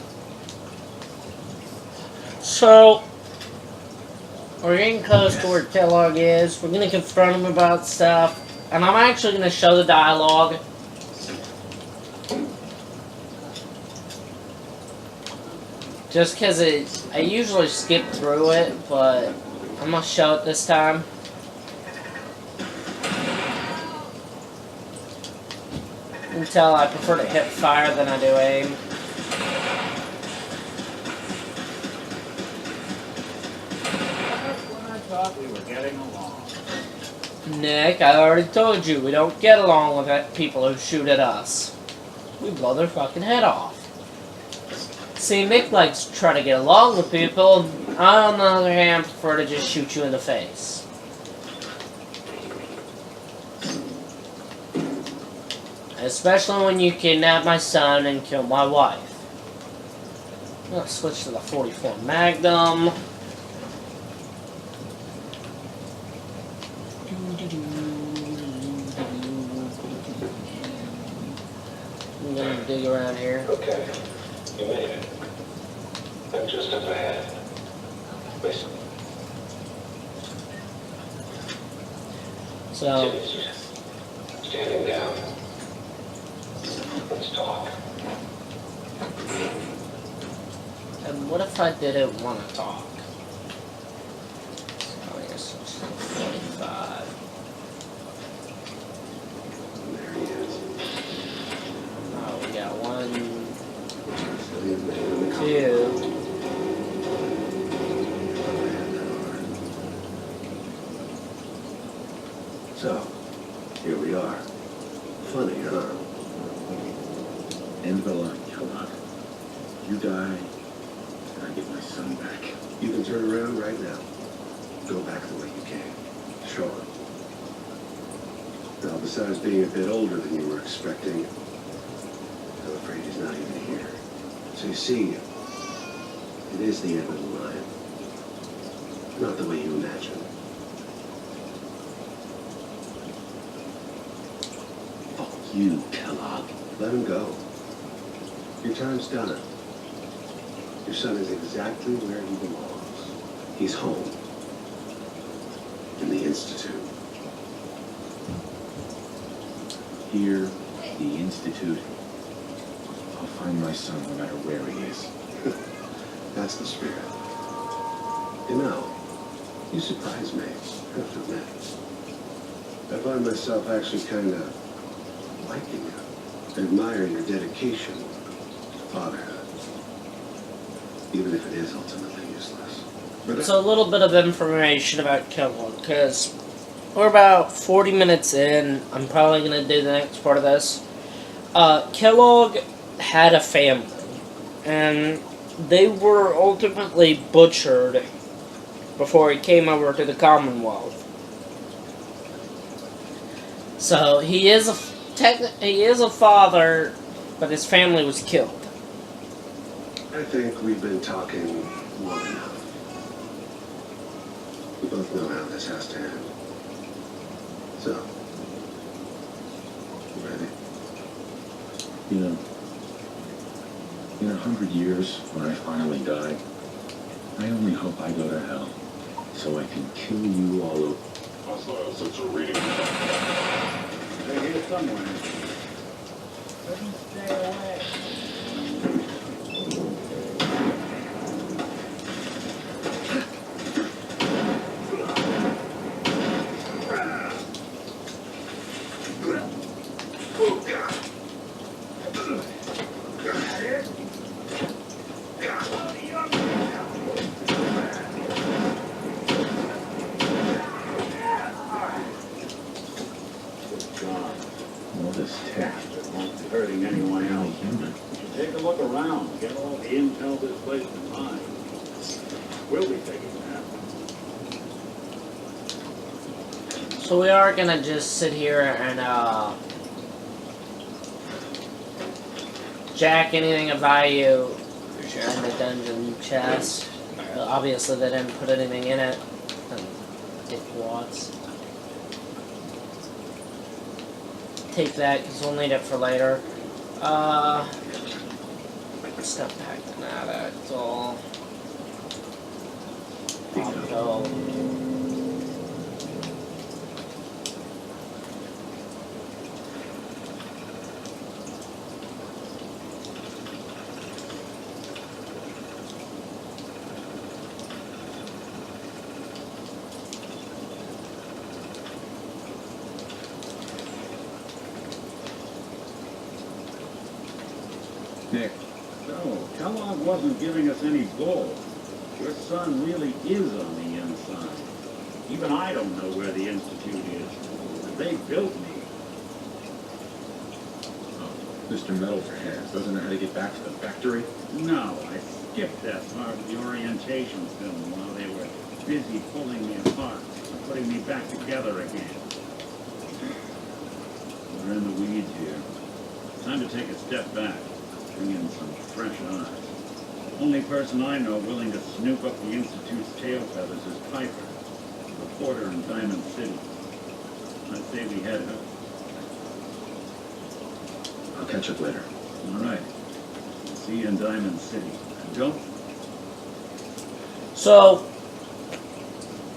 So, we're getting close to where Kellogg is. We're gonna confront him about stuff. And I'm actually gonna show the dialogue. Just because I usually skip through it, but I'm going to show it this time. You can tell I prefer to hip fire than I do aim. That's when I thought we were getting along. Nick, I already told you, we don't get along with people who shoot at us. We blow their fucking head off. See, Mick likes to try to get along with people. I, on the other hand, prefer to just shoot you in the face. Especially when you kidnap my son and kill my wife. I'm gonna switch to the 44 Magnum. I'm gonna dig around here. Okay, you made it. I'm just up ahead. Listen, So, Timmy's standing down. Let's talk. and what if I didn't want to talk? So I guess it's 45. There he is. Oh, we got 1, Silly man in the 2. So, here we are. Funny, huh? End of the line, Kellogg. You die, and I get my son back. You can turn around right now. Go back the way you came. Sure. Now, besides being a bit older than you were expecting, I'm afraid he's not even here. So you see, it is the end of the line. Not the way you imagine. Fuck you, Kellogg. Let him go. Your time's done. Your son is exactly where he belongs. He's home. In the Institute. Here, the Institute. I'll find my son no matter where he is. That's the spirit. You know, you surprise me, I have to admit. I find myself actually kind of liking you. I admire your dedication to fatherhood. Even if it is ultimately useless. But So a little bit of information about Kellogg, because we're about 40 minutes in. I'm probably going to do the next part of this. Kellogg had a family, and they were ultimately butchered before he came over to the Commonwealth. So he is a father, but his family was killed. I think we've been talking long enough. We both know how this has to end. So, you ready? You know, in 100 years, when I finally die, I only hope I go to hell, so I can kill you all over. Hostile sensor reading. They're here somewhere. Couldn't stay away. All this tech. It won't be hurting anyone Really else. human. You should take a look around, get all the intel this place can find. We'll be taking that. So we are going to just sit here and jack anything of value in the dungeon chest. Obviously they didn't put anything in it. Dickwads. Take that because we'll need it for later. Stuff packed in that, that's all. I'll go. Nick, No, Kellogg wasn't giving us any bull. Your son really is on the inside. Even I don't know where the Institute is. They built me. oh, Mr. Metalfair doesn't know how to get back to the factory. No, I skipped that part of the orientation film while they were busy pulling me apart and putting me back together again. We're in the weeds here. Time to take a step back. Bring in some fresh eyes. Only person I know willing to snoop up the Institute's tail feathers is Piper, reporter in Diamond City. I'd say we head her. I'll catch up later. All right. See you in Diamond City. Don't. So,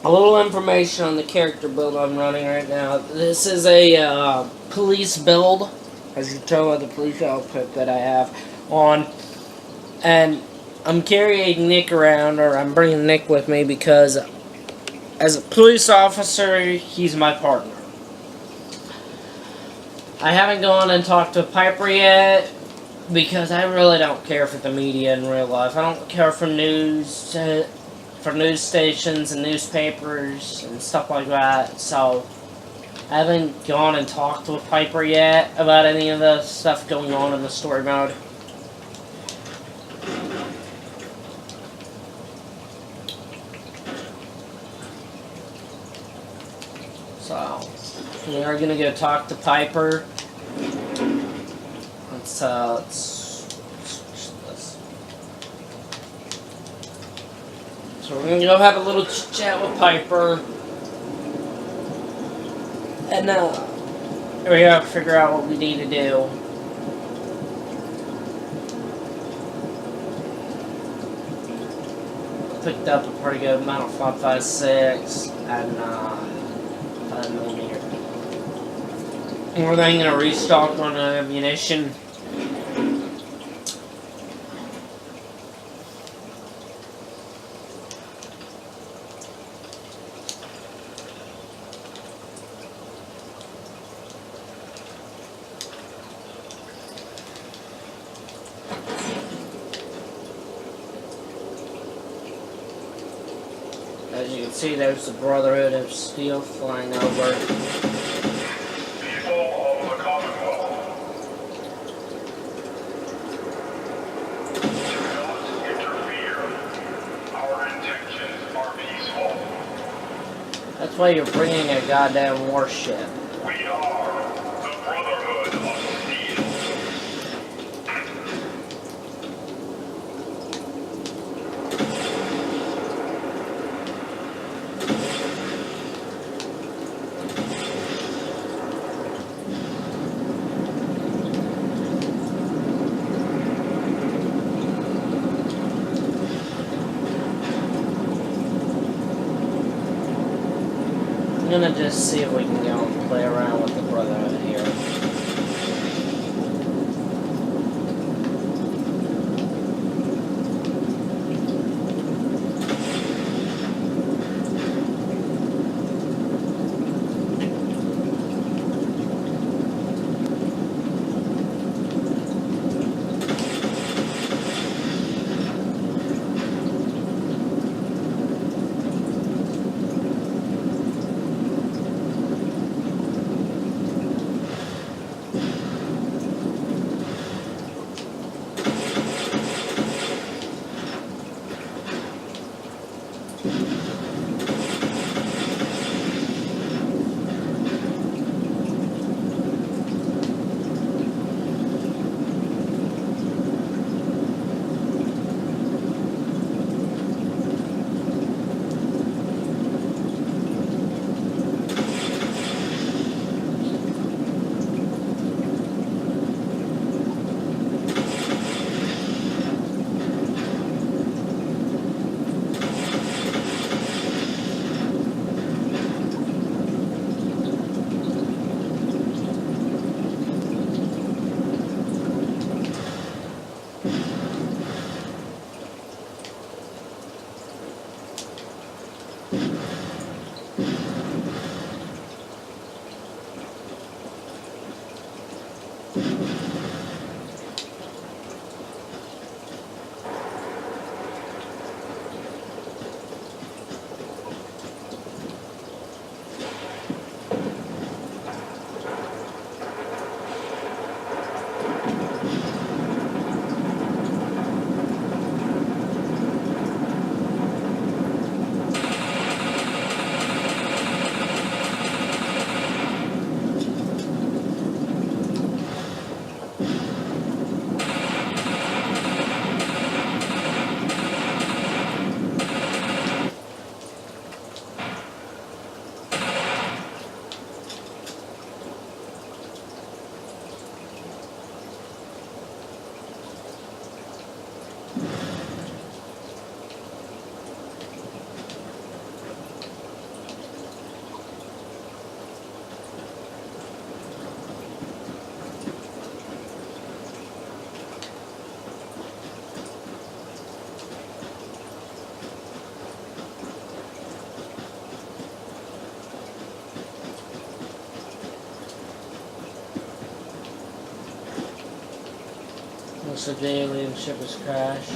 A little information on the character build I'm running right now. This is a police build, as you can tell by the police outfit that I have on. And I'm carrying Nick around, or I'm bringing Nick with me because as a police officer, he's my partner. I haven't gone and talked to Piper yet because I really don't care for the media in real life. I don't care for news stations and newspapers and stuff like that. So I haven't gone and talked with Piper yet about any of the stuff going on in the story mode. So we are gonna go talk to Piper. Let's switch this. So we're gonna go have a little chat with Piper, and we gotta figure out what we need to do. Picked up a pretty good amount of 5.56 and 5mm. And we're then gonna restock on ammunition. As you can see, there's the Brotherhood of Steel flying over. People of the Commonwealth. Do not interfere. Our intentions are peaceful. That's why you're bringing a goddamn warship. We are the Brotherhood of Steel. I'm gonna just see if we can go and play around with the Brotherhood here. Looks like the alien ship has crashed.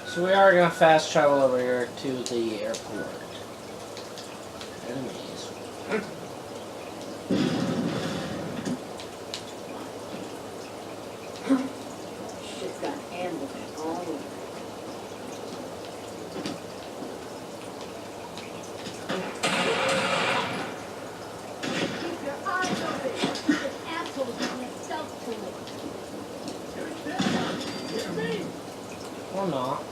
So we are gonna fast travel over here to the airport. Enemies. Shit's got animals all over. Keep your eyes open. This asshole's in a stealth pool. Or not.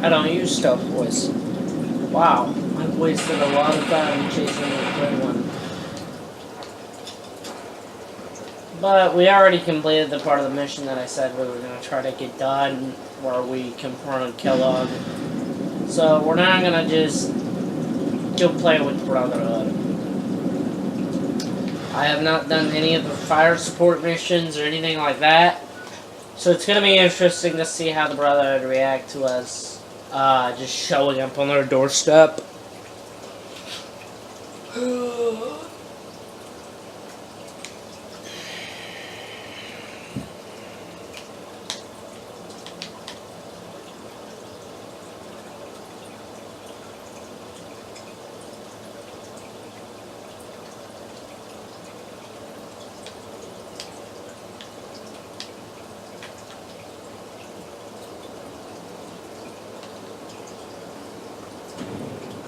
I don't use stealth voice. Wow, I've wasted a lot of time chasing the third one. But we already completed the part of the mission that I said we were going to try to get done, where we confronted Kellogg. So we're now going to just go play with Brotherhood. I have not done any of the fire support missions or anything like that. So it's going to be interesting to see how the Brotherhood react to us just showing up on their doorstep.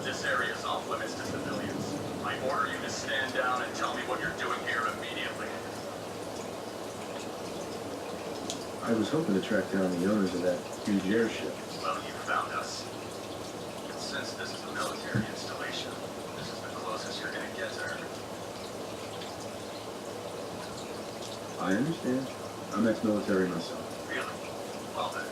This area is off limits to civilians. I order you to stand down and tell me what you're doing here immediately. I was hoping to track down the owners of that huge airship. Well, you found us. And since this is a military installation, this is the closest you're gonna get to her. I understand. I'm ex-military myself. Really? Well then,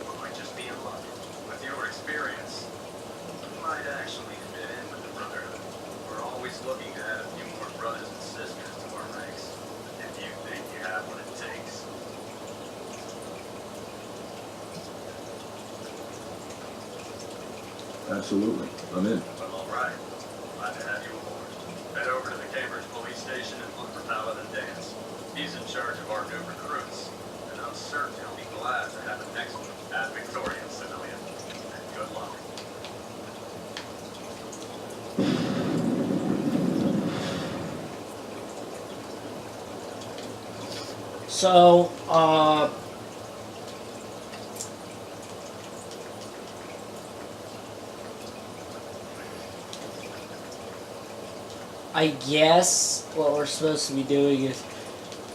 we might just be in luck. With your experience, you might actually fit in with the Brotherhood. We're always looking to add a few more brothers and sisters to our ranks. If you think you have what it takes. Absolutely. I'm in. Well, all right. Glad to have you aboard. Head over to the Cambridge police station and look for Paladin Dance. He's in charge of our new recruits, and I'm certain he'll be glad to have an excellent and Victorian civilian. And good luck. So, I guess what we're supposed to be doing is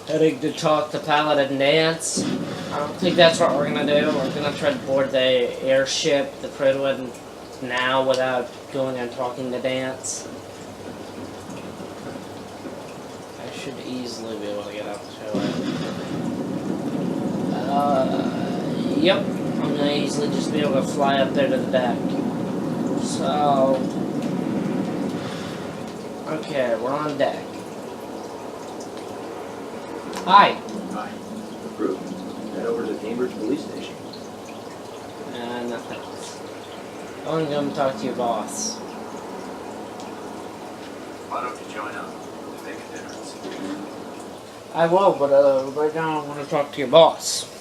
heading to talk to Paladin Dance. I don't think that's what we're gonna do. We're gonna try to board the airship, the Pridwin, now without going and talking to Dance. I should easily be able to get up to it. Yep. I'm gonna easily just be able to fly up there to the deck. So, okay, we're on deck. Hi. Hi. Approved. Head over to Cambridge Police Station. Nothing. I'm gonna come talk to your boss. Why don't you join up? It'll make a difference. I will, but right now I want to talk to your boss.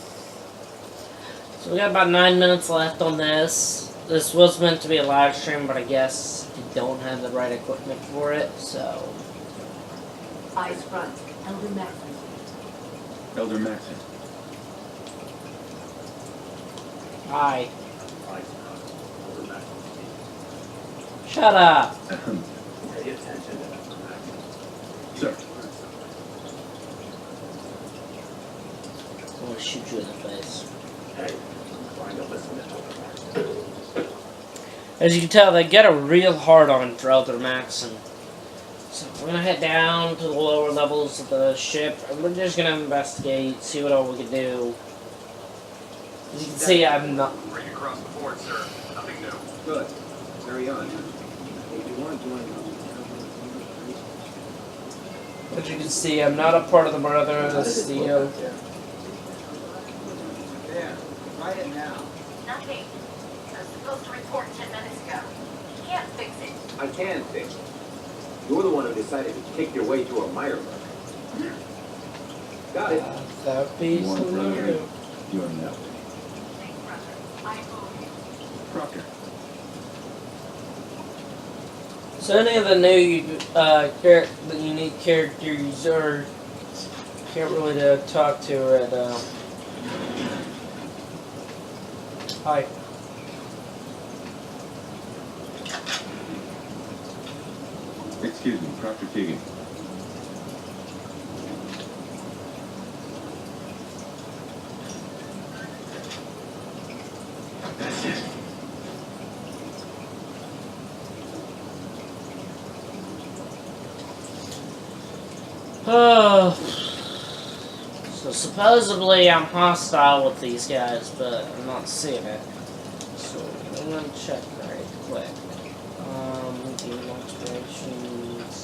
So we got about 9 minutes left on this. This was meant to be a live stream, but I guess I don't have the right equipment for it, so... Eyes front. Elder Maxon. Elder Maxon. Hi. Eyes front. Over back. Shut up! Pay attention to Elder Maxon. Sir. I'm gonna shoot you in the face. Hey, I'm trying to listen to Elder Maxon. As you can tell, they get a real hard on for Elder Maxon. So we're gonna head down to the lower levels of the ship, and we're just gonna investigate, see what all we can do. As you can see, I'm not... Bring across the board, sir. Nothing new. Good. Carry on. If you want to join As you can see, I'm not a part of the Brothers. Yeah. There. Write it now. Nothing. I was supposed to report 10 minutes ago. You can't fix it. I can fix it. You're the one who decided to kick your way to a mire lurk. Got it. That be You want something brother? new. You are nothing. Thanks, brother. I owe you. Proctor. So any of the new the unique characters are can't really talk to at hi. Excuse me, Proctor Keegan. Oh. So supposedly I'm hostile with these guys, but I'm not seeing it. So I'm gonna check right quick. Game alterations,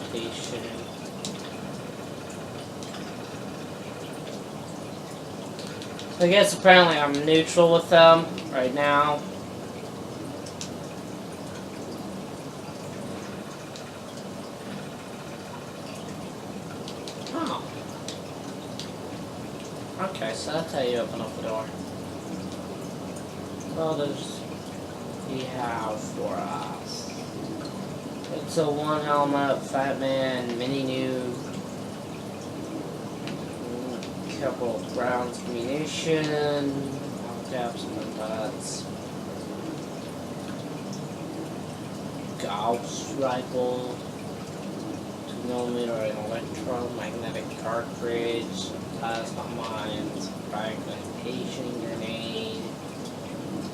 station. So I guess apparently I'm neutral with them right now. Oh. Okay, so that's how you open up the door. Well, there's we have for us. It's a one helmet, Fat Man, mini new, couple of rounds of ammunition, caps and butts, Gauss rifle, 2mm electromagnetic cartridge, plasma mines, fragmentation grenade,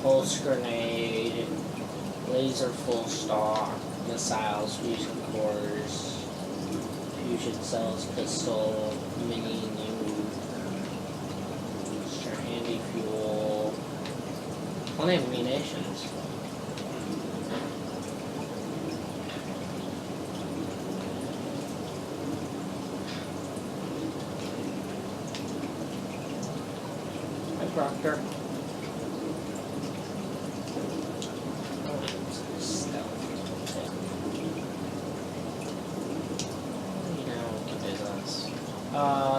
pulse grenade, laser full stock, missiles, fusion cores, fusion cells, pistol, mini new, extra handy fuel, plenty of munitions. Hi, Proctor.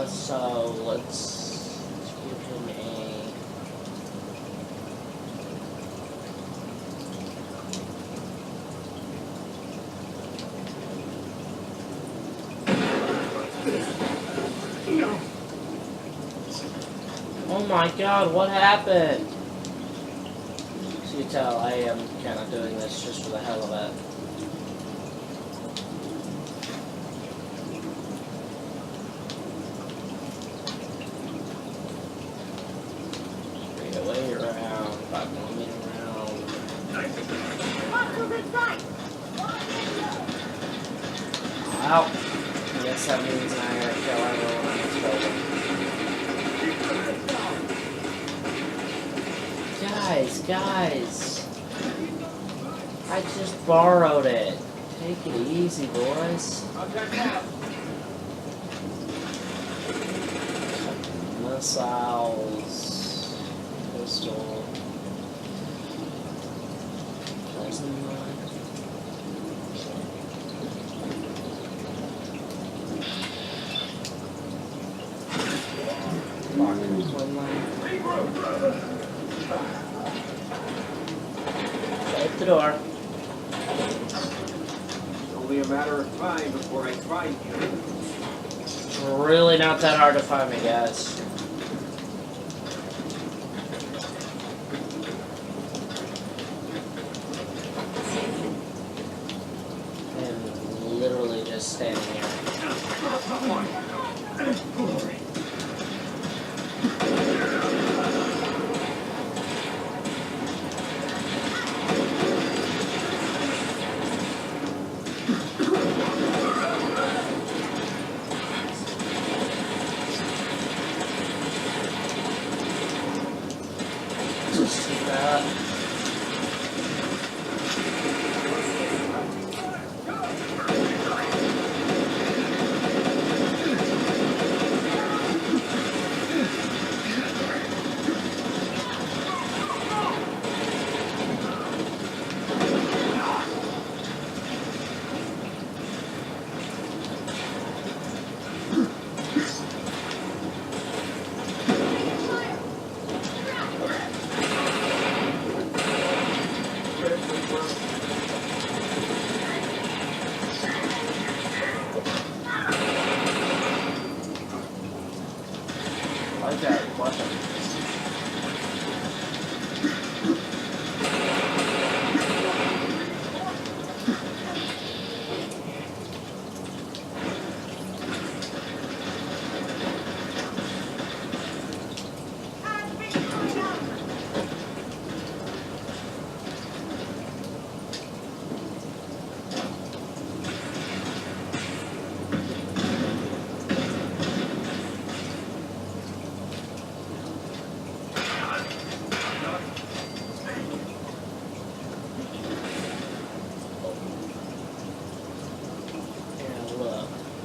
So let's give him a... my god, what happened? So you tell, I am kind of doing this just for the hell of it. Way around, 5mm around. Hostiles in sight! Well, I guess that means I gotta kill everyone in this building. Guys, I just borrowed it. Take it easy, boys. Missiles. Pistol. Poison line. Twin line. Shut the door. It's only a matter of time before I find you. It's really not that hard to find me, guys. Literally just standing here. Just do that. Okay, watch out.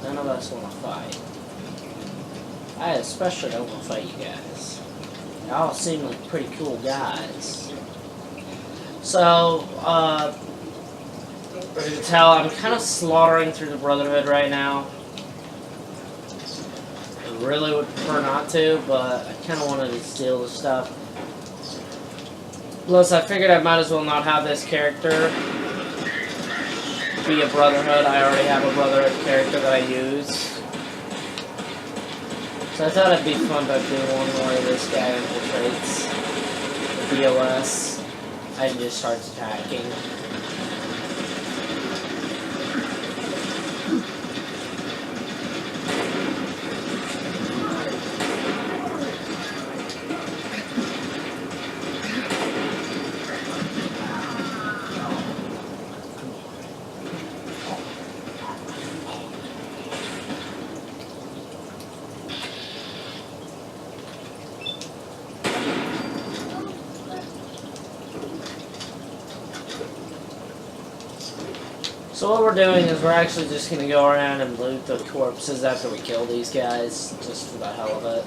None of us want to fight. I especially don't want to fight you guys. Y'all seem like pretty cool guys. So, as you can tell, I'm kind of slaughtering through the Brotherhood right now. I really would prefer not to, but I kind of wanted to steal the stuff. Plus, I figured I might as well not have this character be a Brotherhood. I already have a Brotherhood character that I use. So I thought it'd be fun to do one where this guy infiltrates the BOS and just starts attacking. So what we're doing is we're actually just going to go around and loot the corpses after we kill these guys, just for the hell of it.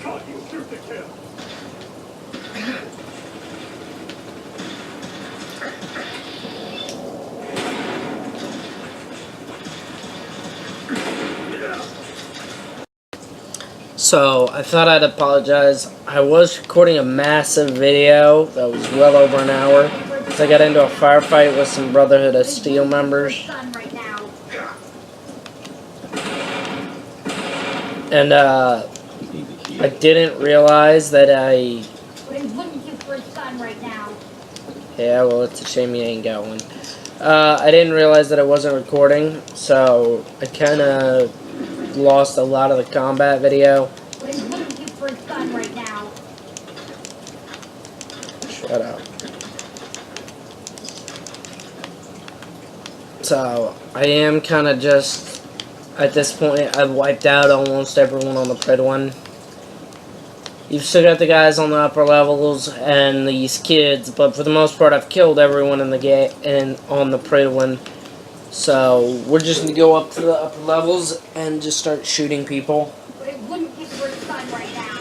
God, you shoot the kill. So, I thought I'd apologize. I was recording a massive video that was well over an hour. So I got into a firefight with some Brotherhood of Steel members. And You need the key. I didn't realize that I... But I wouldn't give for a son right now. Yeah, well, it's a shame you ain't got one. I didn't realize that I wasn't recording, so I kind of lost a lot of the combat video. But I wouldn't give for a son right now. Shut up. So, I am kind of just, at this point, I've wiped out almost everyone on the Pred one. You've still got the guys on the upper levels and these kids, but for the most part, I've killed everyone in the game and on the Pred one. So, we're just going to go up to the upper levels and just start shooting people. But I wouldn't give for a son right now.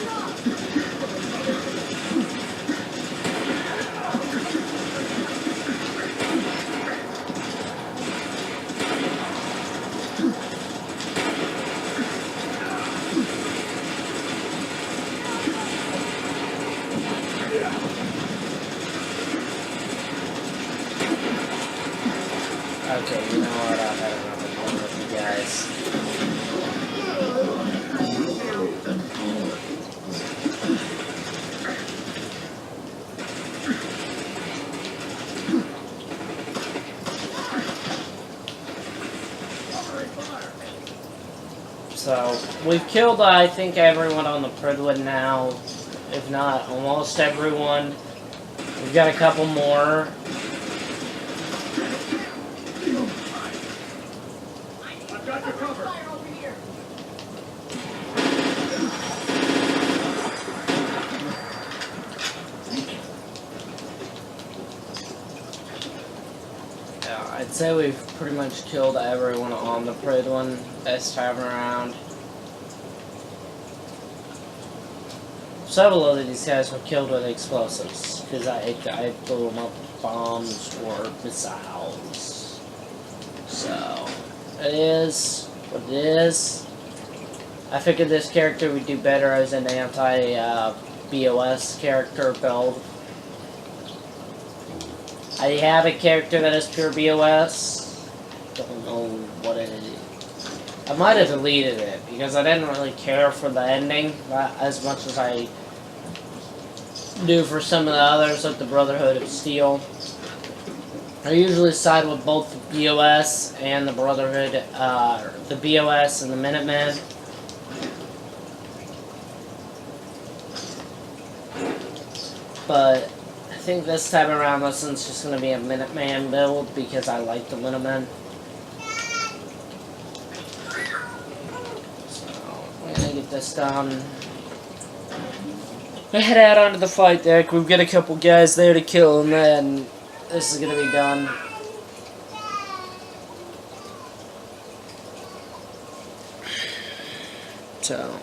Okay, you know what? I've had enough of playing with you guys. So, we've killed, I think, everyone on the Pridwood now. If not, almost everyone. We've got a couple more. I've got your cover. Fire over here. Yeah, I'd say we've pretty much killed everyone on the Prid one this time around. Several of these guys were killed with explosives, because I blew them up with bombs or missiles. So, it is what it is. I figured this character would do better as an anti-BOS character build. I have a character that is pure BOS. Don't know what it is. I might have deleted it because I didn't really care for the ending as much as I do for some of the others, like the Brotherhood of Steel. I usually side with both the BOS and the Brotherhood, the BOS and the Minutemen. But I think this time around this one's just going to be a Minuteman build because I like the Minutemen. So, we're going to get this done. We head out onto the flight deck. We've got a couple guys there to kill, and then this is going to be done. So.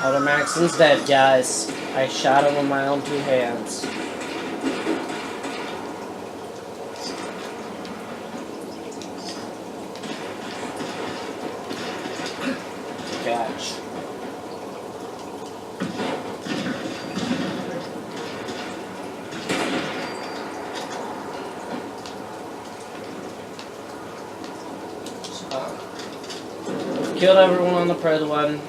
Elder Maxon's dead, guys. I shot him with my own two hands. Catch. Killed everyone on the Pred one.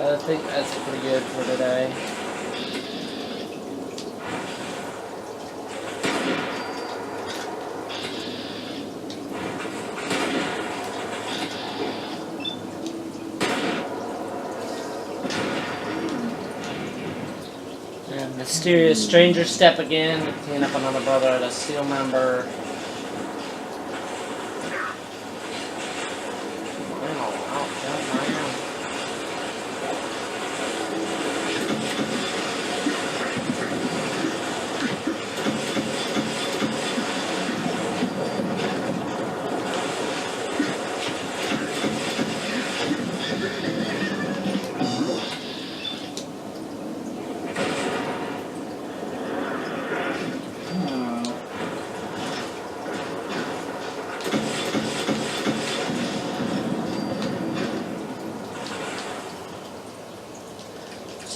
I think that's pretty good for today. And mysterious stranger step again to clean up another Brotherhood of Steel member.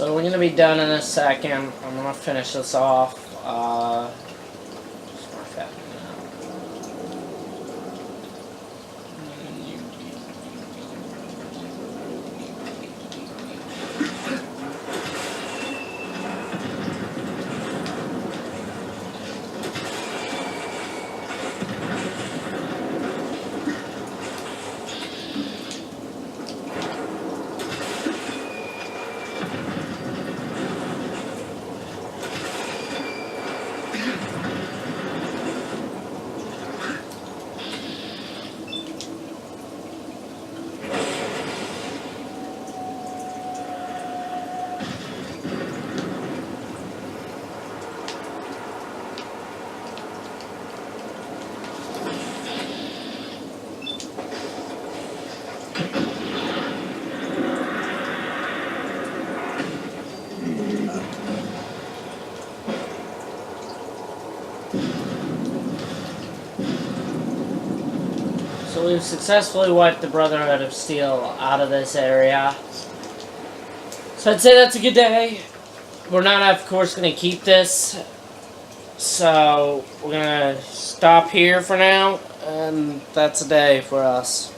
So we're gonna be done in a second. I'm gonna finish this off. Just mark that So we've successfully wiped the Brotherhood of Steel out of this area. So I'd say that's a good day. We're not, of course, going to keep this. So we're going to stop here for now. And that's a day for us.